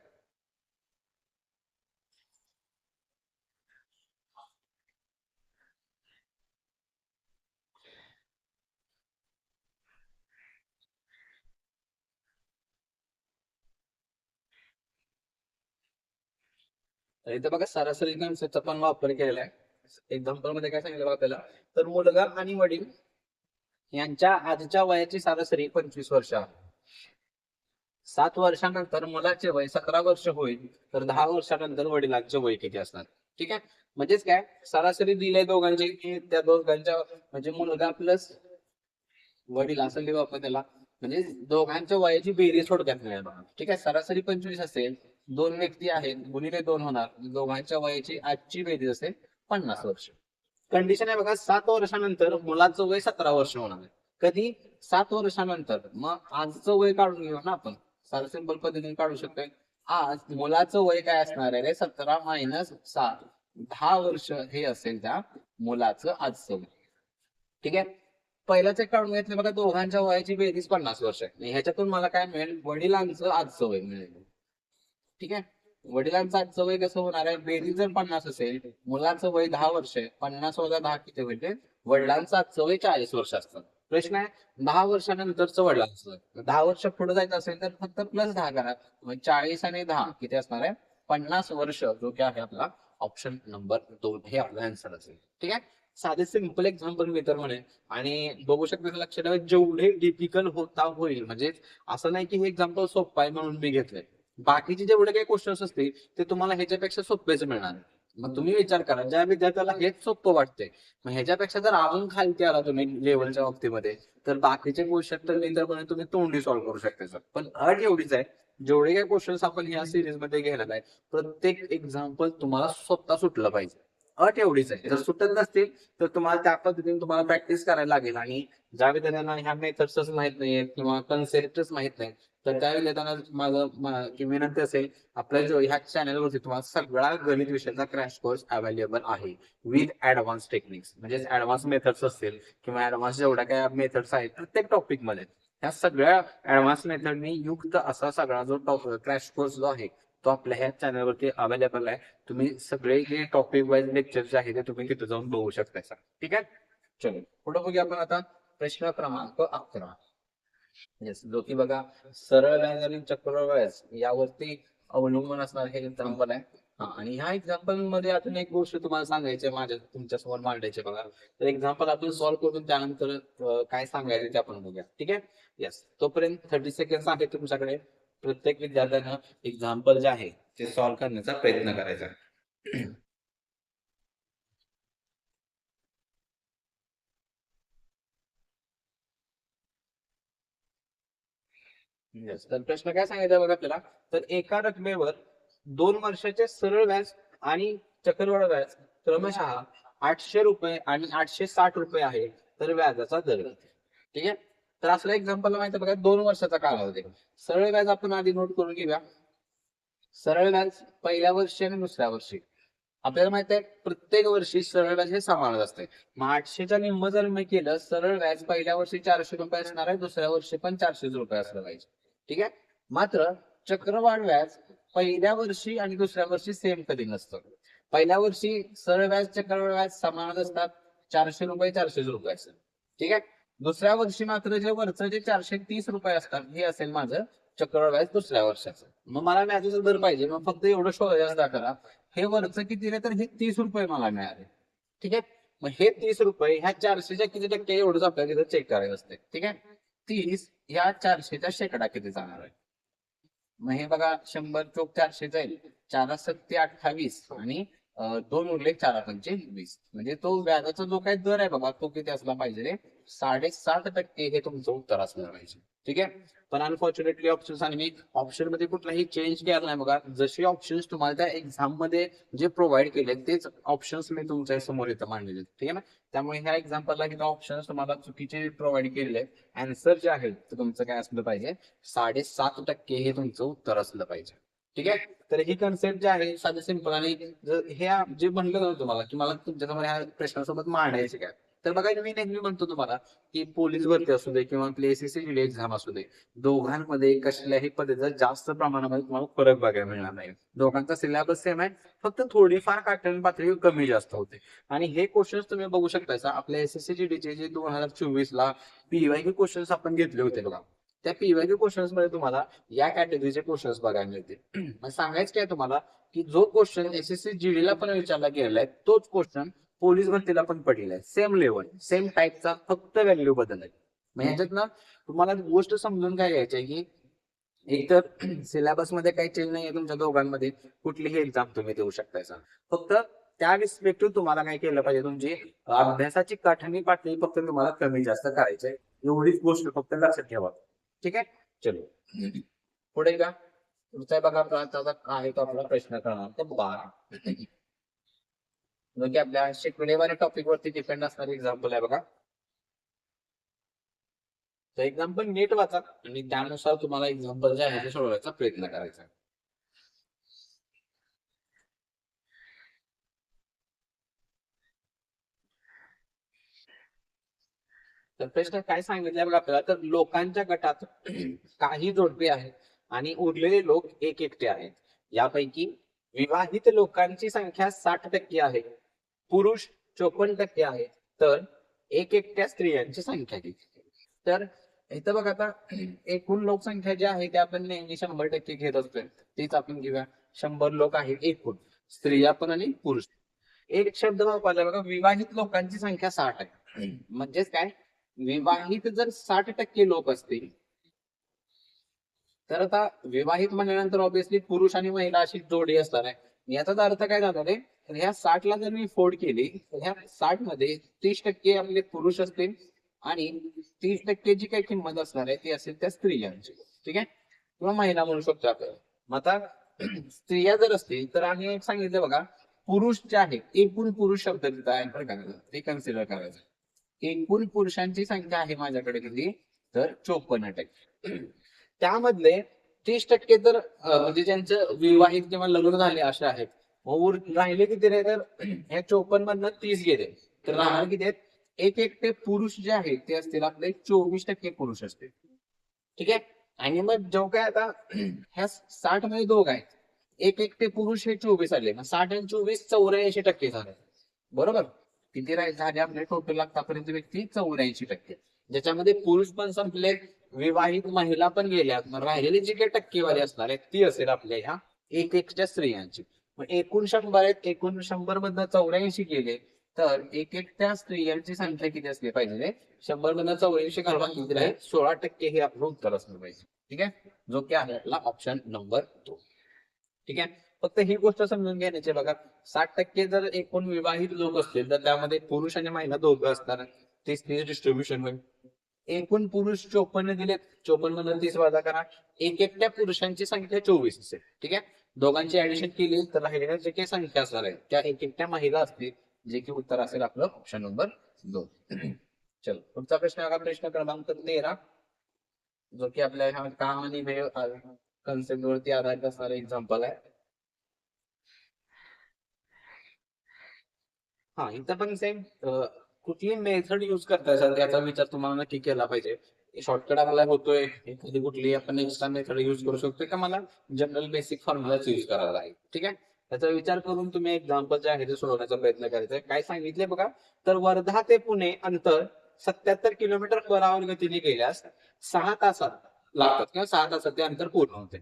तर इथं बघा सरासरी कन्सेप्टचा पण वापर केलेला आहे. एक्झाम्पल मध्ये काय सांगितलं बघा आपल्याला, तर मुलगा आणि वडील यांच्या आजच्या वयाची सरासरी 25 वर्ष आहे. 7 वर्षानंतर मुलाचे वय 17 वर्ष होईल, तर 10 वर्षानंतर वडिलांचे वय किती असणार. ठीक आहे. म्हणजेच काय, सरासरी दिले दोघांचे की त्या दोघांच्या, म्हणजे मुलगा प्लस वडील असं लिहू आपण त्याला, म्हणजे दोघांच्या वयाची बेरीज थोडक्यात मिळेल बघा. ठीक आहे. सरासरी 25 असेल, 2 व्यक्ती आहेत, गुणिले 2 होणार, दोघांच्या वयाची आजची बेरीज असेल 50 वर्ष. कंडिशन आहे बघा, 7 वर्षानंतर मुलाचं वय 17 वर्ष होणार आहे. कधी, 7 वर्षानंतर. मग आजचं वय काढून घेऊ ना आपण, साधं सिंपल पद्धतीने काढू शकतोय. आज मुलाचं वय काय असणार आहे, 17 मायनस 7, 10 वर्ष हे असेल त्या मुलाचं आजचं वय. ठीक आहे. पहिलाच एक काढून घेतलं बघा, दोघांच्या वयाची बेरीज 50 वर्ष आहे. आणि ह्याच्यातून मला काय मिळेल, वडिलांचं आजचं वय मिळेल. ठीक आहे. वडिलांचं आजचं वय कसं होणार आहे, बेरीज जर 50 असेल, मुलाचं वय 10 वर्ष आहे, 50 वजा 10 किती होईल, वडिलांचं आजचं वय 40 वर्ष असतं. प्रश्न आहे, 10 वर्षानंतरचं वडिलांचं वय. 10 वर्ष पुढे जायचं असेल तर फक्त प्लस 10 करा. मग 40 आणि 10 किती असणार आहे, 50 वर्ष, जो की आहे आपला ऑप्शन नंबर 2 हे आपला आन्सर असेल. ठीक आहे. साधे सिंपल एक्झाम्पल मी तर म्हणेन. आणि बघू शकता, लक्षात ठेवा, जेवढे डिफिकल्ट होता होईल, म्हणजे असं नाही की हे एक्झाम्पल सोपं आहे म्हणून मी घेतलंय. बाकीचे जेवढे काही क्वेश्चन्स असतील ते तुम्हाला ह्याच्यापेक्षा सोपेच मिळणार. मग तुम्ही विचार करा, ज्या विद्यार्थ्याला हेच सोपं वाटतंय, मग ह्याच्यापेक्षा जर अजून खालती आला तुम्ही लेवलच्या बाबतीमध्ये, तर बाकीचे क्वेश्चन तर नितरपणे तुम्ही तोंडी सॉल्व्ह करू शकता सर. पण अट एवढीच आहे, जेवढे काही क्वेश्चन्स आपण ह्या सिरीज मध्ये घेणार आहे, प्रत्येक एक्झाम्पल तुम्हाला स्वतः सुटलं पाहिजे. अट एवढीच आहे, जर सुटत नसतील तर तुम्हाला त्या पद्धतीने तुम्हाला प्रॅक्टिस करायला लागेल. आणि ज्या विद्यार्थ्यांना ह्या मेथड्सच माहित नाहीयेत किंवा कन्सेप्टच माहित नाही, तर त्या विद्यार्थ्यांना माझं विनंती असेल, आपल्या जो ह्या चॅनलवरती तुम्हाला सगळा गणित विषयाचा क्रॅश कोर्स अवेलेबल आहे विथ ऍडव्हान्स टेक्निक्स, म्हणजे ऍडव्हान्स मेथड्स असतील किंवा ऍडव्हान्स जेवढ्या काय मेथड्स आहेत प्रत्येक टॉपिक मध्ये, ह्या सगळ्या ऍडव्हान्स मेथडनी युक्त असा सगळा जो क्रॅश कोर्स जो आहे तो आपल्या ह्या चॅनलवरती अवेलेबल आहे. तुम्ही सगळे जे टॉपिक वाईज लेक्चर जे आहे ते तुम्ही तिथे जाऊन बघू शकता. ठीक आहे. चलो पुढे बघूया आपण आता प्रश्न क्रमांक 11. येस, जो की बघा सरळ लाईन आणि चक्रवाढ यावरती अवलंबून असणार हे एक्झाम्पल आहे. हा, आणि ह्या एक्झाम्पल मध्ये अजून एक गोष्ट तुम्हाला सांगायची आहे, माझ्या तुमच्या समोर मांडायची बघा. तर एक्झाम्पल आपण सॉल्व्ह करून त्यानंतर काय सांगायचं ते आपण बघूया. ठीक आहे. येस, तोपर्यंत 30 सेकंड आहे तुमच्याकडे. प्रत्येक विद्यार्थ्यानं एक्झाम्पल जे आहे ते सॉल्व्ह करण्याचा प्रयत्न करायचा. Yes. तर प्रश्न काय सांगायचा बघा आपल्याला. तर एका रकमेवर 2 वर्षाचे सरळ व्याज आणि चक्रवाढ व्याज क्रमशः 800 रुपये आणि 860 रुपये आहे. तर व्याजाचा दर. ठीक आहे. तर असलं एक्झाम्पल माहिती आहे बघा, 2 वर्षाचा कालावधी. सरळ व्याज आपण आधी नोट करून घेऊया. सरळ व्याज पहिल्या वर्षी आणि दुसऱ्या वर्षी. आपल्याला माहित आहे प्रत्येक वर्षी सरळ व्याज हे समानच असते. मग 800च्या निम्म जर मी केलं, सरळ व्याज पहिल्या वर्षी 400 रुपये असणार आहे, दुसऱ्या वर्षी पण 400 रुपये असलं पाहिजे. ठीक आहे. मात्र चक्रवाढ व्याज पहिल्या वर्षी आणि दुसऱ्या वर्षी सेम कधी नसतं. पहिल्या वर्षी सरळ व्याज चक्रवाढ व्याज समानच असतात, 400 रुपये 400 रुपये असतात. ठीक आहे. दुसऱ्या वर्षी मात्र जे वरचं जे 430 रुपये असतात हे असेल माझं चक्रवाढ व्याज दुसऱ्या वर्षाचं. मग मला व्याजाचा दर पाहिजे, मग फक्त एवढं शोधायचा करा. हे वरचं किती रे, तर हे 30 रुपये मला मिळाले. ठीक आहे. मग हे 30 रुपये ह्या 400च्या किती टक्के एवढंच आपल्याला तिथं चेक करायचं असते. ठीक आहे. 30 ह्या 400च्या शेकडा किती जाणार आहे. मग हे बघा, 100 चोक 400 जाईल, 4 7 28 आणि 2 उरले 4 5 20. म्हणजे तो व्याजाचा जो काही दर आहे बघा, तो किती असला पाहिजे रे, 7.5% हे तुमचं उत्तर असलं पाहिजे. ठीक आहे. पण अनफॉर्च्युनेटली ऑप्शन्स आणि मी ऑप्शन मध्ये कुठलाही चेंज केला नाही बघा. जसे ऑप्शन्स तुम्हाला त्या एक्झाम मध्ये जे प्रोव्हाइड केले तेच ऑप्शन्स मी तुमच्या समोर इथं मांडलेले. ठीक आहे ना. त्यामुळे ह्या एक्झाम्पलला किती ऑप्शन्स तुम्हाला चुकीचे प्रोव्हाइड केलेले आहेत. आन्सर जे आहे ते तुमचं काय असलं पाहिजे, 7.5% हे तुमचं उत्तर असलं पाहिजे. ठीक आहे. तर ही कन्सेप्ट जे आहे साधं सिंपल. आणि जर हे जे म्हणलं ना तुम्हाला की मला तुमच्यासमोर ह्या प्रश्नासोबत मांडायचे काय, तर बघा मी नेहमी म्हणतो तुम्हाला की पोलीस भरती असू दे किंवा आपली SSC एक्झाम असू दे, दोघांमध्ये कसल्याही पद्धतीचा जास्त प्रमाणामध्ये तुम्हाला फरक बघायला मिळणार नाही. दोघांचा सिलेबस सेम आहे, फक्त थोडीफार काठीण पातळी कमी जास्त होते. आणि हे क्वेश्चन्स तुम्ही बघू शकता आपल्या SSC चे जे 2024ला PYQ क्वेश्चन्स आपण घेतले होते बघा, त्या PYQ क्वेश्चन्स मध्ये तुम्हाला या कॅटेगरीचे क्वेश्चन्स बघायला मिळतील. मग सांगायचं काय तुम्हाला की जो क्वेश्चन SSC GD ला पण विचारला गेलाय तोच क्वेश्चन पोलीस भरतीला पण पडलेला आहे. सेम लेवल सेम टाईपचा, फक्त व्हॅल्यू बदल आहे. मग ह्याच्यात ना तुम्हाला गोष्ट समजून काय घ्यायची आहे की एकतर सिलेबस मध्ये काही चेंज नाहीये तुमच्या दोघांमध्ये, कुठलीही एक्झाम तुम्ही देऊ शकता. फक्त त्या रिस्पेक्टिव्ह तुम्हाला काय केलं पाहिजे, तुमची अभ्यासाची काठिण्य पातळी फक्त तुम्हाला कमी जास्त करायची आहे. एवढीच गोष्ट फक्त लक्षात ठेवा. ठीक आहे. चलो पुढे का पुढचा बघा आपला आहे तो आपला प्रश्न क्रमांक 12. जो की आपल्या शिकवणीवाल्या टॉपिक वरती डिपेंड असणारे एक्झाम्पल आहे बघा. तर एक्झाम्पल नीट वाचा आणि त्यानुसार तुम्हाला एक्झाम्पल जे आहे ते सोडवायचा प्रयत्न करायचा. तर प्रश्न काय सांगितलंय बघा आपल्याला, तर लोकांच्या गटात काही जोडपे आहेत आणि उरलेले लोक एक एकटे आहेत. यापैकी विवाहित लोकांची संख्या 60% आहे, पुरुष 54% आहे, तर एक एकट्या स्त्रियांची संख्या किती. तर इथं बघा आता एकूण लोकसंख्या जी आहे ते आपण नेहमी 100% घेत असतोय, तीच आपण घेऊया. 100 लोक आहेत एकूण, स्त्रिया पण आणि पुरुष. एक शब्द वापरला बघा, विवाहित लोकांची संख्या 60 आहे. म्हणजेच काय, विवाहित जर 60% लोक असतील तर आता विवाहित म्हणल्यानंतर ऑब्विसली पुरुष आणि महिला अशी जोडी असणार आहे. याचाच अर्थ काय झाला रे, तर ह्या 60ला जर मी फोड केली तर ह्या 60 मध्ये 30% आपले पुरुष असतील आणि 30% जी काही किंमत असणार आहे ती असेल त्या स्त्रियांची. ठीक आहे, किंवा महिला म्हणू शकतो आपण. मग आता स्त्रिया जर असतील तर आम्ही एक सांगितलं बघा, पुरुष जे आहे एकूण पुरुष शब्द तिथं एंटर करायचा, ते कन्सिडर करायचं. एकूण पुरुषांची संख्या आहे माझ्याकडे किती, तर 54%. त्यामधले 30% तर म्हणजे ज्यांचं विवाहित किंवा लग्न झाले असे आहेत. राहिले किती रे, तर ह्या 54 मधनं 30 गेले तर राहणार किती आहेत, एक एकटे पुरुष जे आहेत ते असतील आपले 24% पुरुष असतील. ठीक आहे. आणि मग जो काय आता ह्या 60 मध्ये दोघ आहेत, एक एकटे पुरुष हे 24 आले, मग 60 आणि 24 84% झाले. बरोबर. किती झाले आपले टोटल आतापर्यंत व्यक्ती 84%, ज्याच्यामध्ये पुरुष पण संपले, विवाहित महिला पण गेल्या. राहिलेली जी काही टक्केवारी असणार आहे ती असेल आपल्या ह्या एक एकच्या स्त्रियांची. मग एकूण 100 आहेत, एकूण 100 मधनं 84 गेले तर एकट्या स्त्रियांची संख्या किती असली पाहिजे? 100 मधनं 84 घालवा किती राहील? 16% हे आपलं उत्तर असलं पाहिजे. ठीक आहे, जो की आहे आपला ऑप्शन नंबर 2. ठीक आहे, फक्त ही गोष्ट समजून घेण्याची बघा, 60% जर एकूण विवाहित लोक असतील तर त्यामध्ये पुरुष आणि महिला दोघं असणार, 30-30 डिस्ट्रीब्युशन होईल. एकूण पुरुष 54 दिलेत, 54 मधून 30 वजा करा, एकट्या पुरुषांची संख्या 24 असेल. ठीक आहे, दोघांची ऍडिशन केली तर राहिलेल्या जे काही संख्या असणार आहे त्या एकट्या महिला असतील, जे की उत्तर असेल आपलं ऑप्शन नंबर 2. चलो पुढचा प्रश्न बघा, प्रश्न क्रमांक 13, जो की आपल्या ह्या काम आणि वेळ कन्सेप्ट वरती आधारित असणारा एक्झाम्पल आहे. हा, इथं पण सेम कुठली मेथड युज करताय सर याचा विचार तुम्हाला नक्की केला पाहिजे. शॉर्टकट आपल्याला होतोय, एखादी कुठली आपण एक्स्ट्रा मेथड युज करू शकतोय का मला जनरल बेसिक फॉर्म्युलाच युज करायला आहे. ठीक आहे, त्याचा विचार करून तुम्ही एक्झाम्पल जे आहे ते सोडवण्याचा प्रयत्न करायचा. काय सांगितले बघा, तर वर्धा ते पुणे अंतर 77 किलोमीटर पर आवर गतीने गेल्यास 6 तासात लागतात किंवा 6 तासात ते अंतर पूर्ण होते.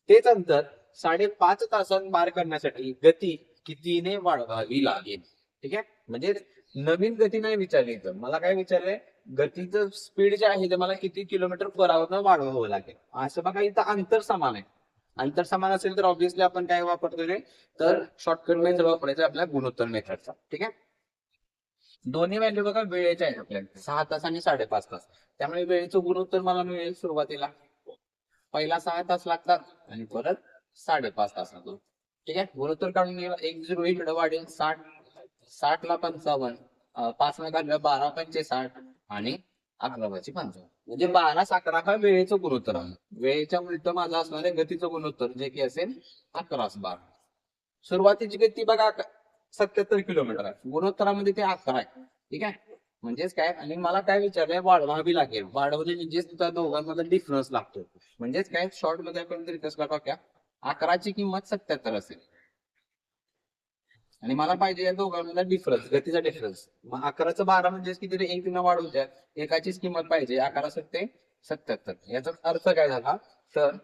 तेच अंतर 5.5 तासात पार करण्यासाठी गती कितीने वाढवावी लागेल? ठीक आहे, म्हणजे नवीन गती नाही विचारली इथं, मला काय विचारलंय, गतीचं स्पीड जे आहे ते मला किती किलोमीटर पर आवर वाढवावं लागेल. असं बघा, इथं अंतर समान आहे. अंतर समान असेल तर ऑब्व्हियसली आपण काय वापरतोय, तर शॉर्टकट मेथड वापरायचं आपल्या गुणोत्तर मेथडचा. ठीक आहे, दोन्ही व्हॅल्यू बघा वेळेच्या आहेत आपल्याला, 6 तास आणि 5.5 तास. त्यामुळे वेळेचं गुणोत्तर मला मिळेल सुरुवातीला पहिला 6 तास लागतात आणि परत 5.5 तास लागतो. ठीक आहे, गुणोत्तर काढून घ्या, 1 0 इकडे वाढेल, 60 60 ला 55, 5 ने काढलं 12 पंचे 60 आणि 11 5 55, म्हणजे 12 11 हा वेळेचं गुणोत्तर आहे. वेळेच्या उलट माझं असणार आहे गतीचं गुणोत्तर, जे की असेल 11 12. सुरुवातीची गती बघा 77 किलोमीटर आहे, गुणोत्तरामध्ये ते 11 आहे. ठीक आहे, म्हणजेच काय, आणि मला काय विचारलंय, वाढवावी लागेल. वाढवणे म्हणजेच त्या दोघांमध्ये डिफरन्स लागतो. म्हणजेच काय, शॉर्ट मध्ये आपण तरी कसं टाक्या, 11ची किंमत 77 असेल आणि मला पाहिजे या दोघांमधला डिफरन्स, गतीचा डिफरन्स. मग 11चं 12 म्हणजे किती रे, 1 न वाढवून द्या, एकाचीच किंमत पाहिजे, 11 सत्ते 77. याचा अर्थ काय झाला, तर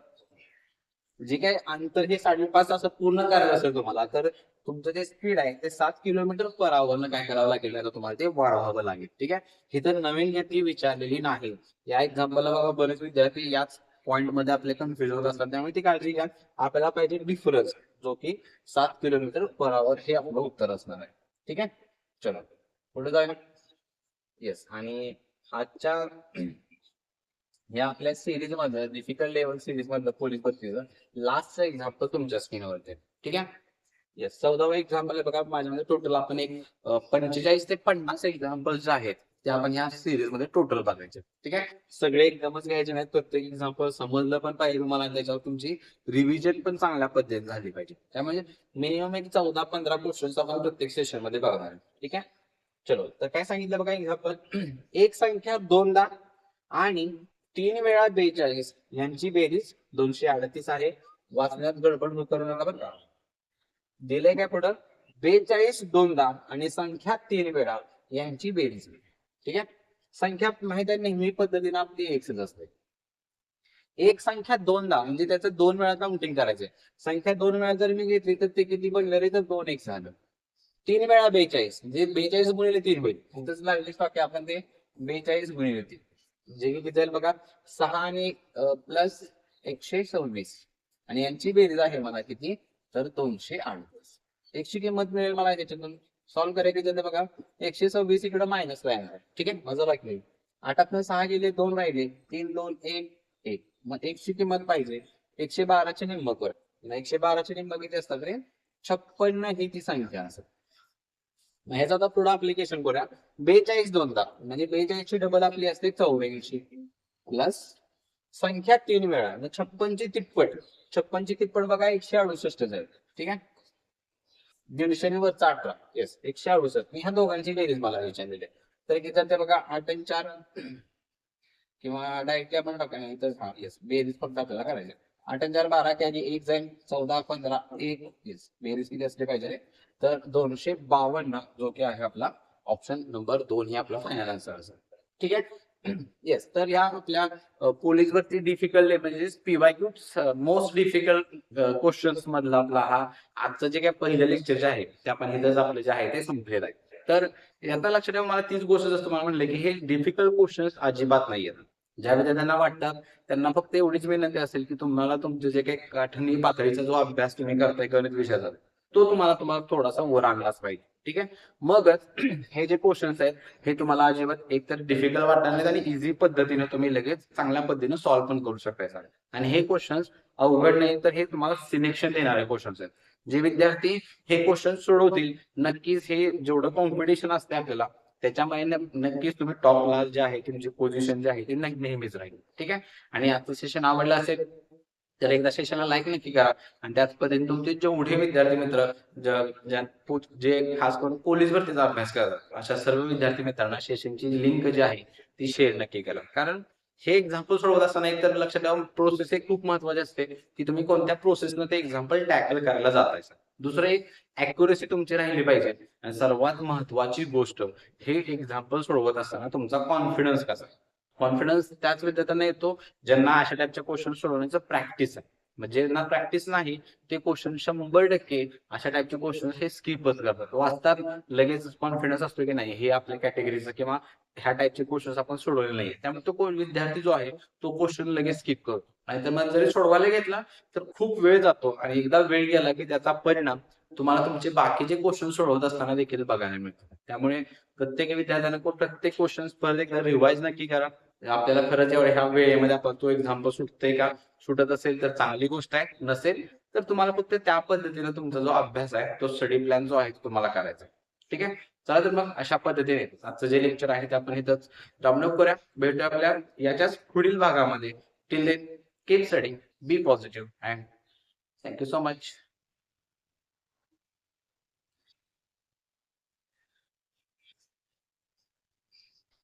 जे काही अंतर हे 5.5 तासात पूर्ण करायचं असेल तुम्हाला, तर तुमचं जे स्पीड आहे ते 7 किलोमीटर पर आवर काय करावं लागेल, तर तुम्हाला ते वाढवावं लागेल. ठीक आहे, ही तर नवीन गती विचारलेली नाही. या एक्झाम्पलला बघा बरेच विद्यार्थी याच पॉइंट मध्ये आपले कन्फ्युज होत असतात, त्यामुळे ती काळजी घ्या. आपल्याला पाहिजे डिफरन्स, जो की 7 किलोमीटर पर आवर हे आपलं उत्तर असणार आहे. ठीक आहे, चलो पुढे जाऊया. येस, आणि आजच्या या आपल्या सिरीज मध्ये, डिफिकल्ट लेवल सिरीज मधलं पोलीस भरतीचं लास्टचं एक्झाम्पल तुमच्या स्क्रीनवरती आहे. ठीक आहे, येस, 14वा एक्झाम्पल आहे बघा. माझ्यामध्ये टोटल आपण एक 45 ते 50 एक्झाम्पल जे आहेत ते आपण या सिरीज मध्ये टोटल बघायचे. ठीक आहे, सगळे एकदमच घ्यायचे नाहीत, प्रत्येक एक्झाम्पल समजलं पण पाहिजे तुम्हाला, त्याच्यावर तुमची रिव्हिजन पण चांगल्या पद्धतीने झाली पाहिजे. त्यामुळे मिनिमम एक 14-15 क्वेश्चन्स आपण प्रत्येक सेशन मध्ये बघणार आहे. ठीक आहे, चलो, तर काय सांगितलं बघा एक्झाम्पल, एक संख्या 2दा आणि 3 वेळा 42 यांची बेरीज 238 आहे. वाचण्यात गडबड करू नका बरं का. दिलंय काय पुढं, 42 2दा आणि संख्या 3 वेळा यांची बेरीज. ठीक आहे, संख्या माहित आहे नेहमी पद्धतीने आपली एकच असते. एक संख्या 2दा म्हणजे त्याचं 2 वेळा काउंटिंग करायचंय. संख्या 2 वेळा जर मी घेतली तर ते किती बनलं रे, तर 2 एक झालं. 3 वेळा 42 म्हणजे 42 गुणिले 3 होईल. इथंच लागली की आपण ते 42 गुणिले 3, म्हणजे किती जाईल बघा, 6 आणि प्लस 126 आणि यांची बेरीज आहे मला किती, तर 238. एकची किंमत मिळेल मला त्याच्यातून. सॉल्व्ह करायची तर बघा, 126 इकडे मायनस राहणार. ठीक आहे, माझं बाकी 8 6 गेले, 2 राहिले, 3 2 1 1. मग एकची किंमत पाहिजे, 112चे निम्म कर. 112चे निम्म किती असतात रे, 56 ही ती संख्या असेल. ह्याचा आता पुढे अप्लिकेशन करूया. 42 2दा म्हणजे 42 ची डबल आपली असते 84 प्लस संख्या 3 वेळा, 56 ची तिप्पट. 56 ची तिप्पट बघा 168 जाईल. ठीक आहे, 150 वरचा 18, येस 168. मी ह्या दोघांची बेरीज मला विचारलेली आहे, तर किती जाते बघा, 8 आणि 4 किंवा डायरेक्टली आपण टाकायला तर हा, येस बेरीज फक्त आपल्याला करायची. 8 आणि 4 12, त्याची 1 जाईल, 14 15 1, येस बेरीज किती असली पाहिजे, तर 252, जो की आहे आपला ऑप्शन नंबर 2 ही आपला फायनल आन्सर असेल. ठीक आहे, येस, तर ह्या आपल्या पोलीस भरती डिफिकल्ट म्हणजे पीवायक्यू मोस्ट डिफिकल्ट क्वेश्चन्स मधला आपला हा आजचं जे काय पहिलं लेक्चर जे आहे ते आपण इथंच आपलं जे आहे ते संपलेलं आहे. तर याचा लक्षात ठेवा, मला तीच गोष्ट जसं तुम्हाला म्हणलं की हे डिफिकल्ट क्वेश्चन्स अजिबात नाही आहेत. ज्या विद्यार्थ्यांना वाटतात त्यांना फक्त एवढीच विनंती असेल की तुम्हाला तुमचे जे काही काठिण्य पातळीचा जो अभ्यास तुम्ही करताय गणित विषयाचा तो तुम्हाला थोडासा वर आणलाच पाहिजे. ठीक आहे, मगच हे जे क्वेश्चन्स आहेत हे तुम्हाला अजिबात एकतर डिफिकल्ट वाटणार नाहीत आणि इझी पद्धतीने तुम्ही लगेच चांगल्या पद्धतीने सॉल्व्ह पण करू शकताय सर. आणि हे क्वेश्चन्स अवघड नाही, तर हे तुम्हाला सिलेक्शन देणारे क्वेश्चन्स आहेत. जे विद्यार्थी हे क्वेश्चन सोडवतील नक्कीच हे जेवढं कॉम्पिटिशन असते आपल्याला त्याच्यामुळे नक्कीच तुम्ही टॉपला जे आहे तुमची पोझिशन जी आहे ती नेहमीच राहील. ठीक आहे, आणि आजचं सेशन आवडलं असेल तर एकदा सेशनला लाईक नक्की करा आणि त्याच पद्धतीने तुमचे जेवढे विद्यार्थी मित्र जे खास करून पोलीस भरतीचा अभ्यास करतात अशा सर्व विद्यार्थी मित्रांना सेशनची लिंक जी आहे ती शेअर नक्की करा. कारण हे एक्झाम्पल सोडवत असताना एक तर लक्षात ठेवा, प्रोसेस एक खूप महत्वाची असते की तुम्ही कोणत्या प्रोसेसनं ते एक्झाम्पल टॅकल करायला जाताय. दुसरं एक अॅक्युरेसी तुमची राहिली पाहिजे आणि सर्वात महत्वाची गोष्ट हे एक्झाम्पल सोडवत असताना तुमचा कॉन्फिडन्स कसा. कॉन्फिडन्स त्याच विद्यार्थ्यांना येतो ज्यांना अशा टाईपच्या क्वेश्चन सोडवण्याचं प्रॅक्टिस आहे. म्हणजे ज्यांना प्रॅक्टिस नाही ते क्वेश्चन 100% अशा टाईपचे क्वेश्चन हे स्किपच करतात, वाचतात लगेच. कॉन्फिडन्स असतो की नाही हे आपल्या कॅटेगरीचं किंवा ह्या टाईपचे क्वेश्चन आपण सोडवले नाही, त्यामुळे तो विद्यार्थी जो आहे तो क्वेश्चन लगेच स्किप करतो. नाहीतर मग जरी सोडवायला घेतला तर खूप वेळ जातो आणि एकदा वेळ गेला की त्याचा परिणाम तुम्हाला तुमचे बाकीचे क्वेश्चन सोडवत असताना देखील बघायला मिळतो. त्यामुळे प्रत्येक विद्यार्थ्याने प्रत्येक क्वेश्चन परत एकदा रिवाइज नक्की करा. आपल्याला खरंच एवढ्या ह्या वेळेमध्ये आपण तो एक्झाम्पल सुटतंय का, सुटत असेल तर चांगली गोष्ट आहे, नसेल तर तुम्हाला फक्त त्या पद्धतीने तुमचा जो अभ्यास आहे तो स्टडी प्लॅन जो आहे तो तुम्हाला करायचा आहे. ठीक आहे, चला तर मग अशा पद्धतीने आजचं जे लेक्चर आहे ते आपण इथंच राऊंड अप करूया. भेटूया आपल्या याच्याच पुढील भागामध्ये. Till then keep studying, be positive and thank you so much.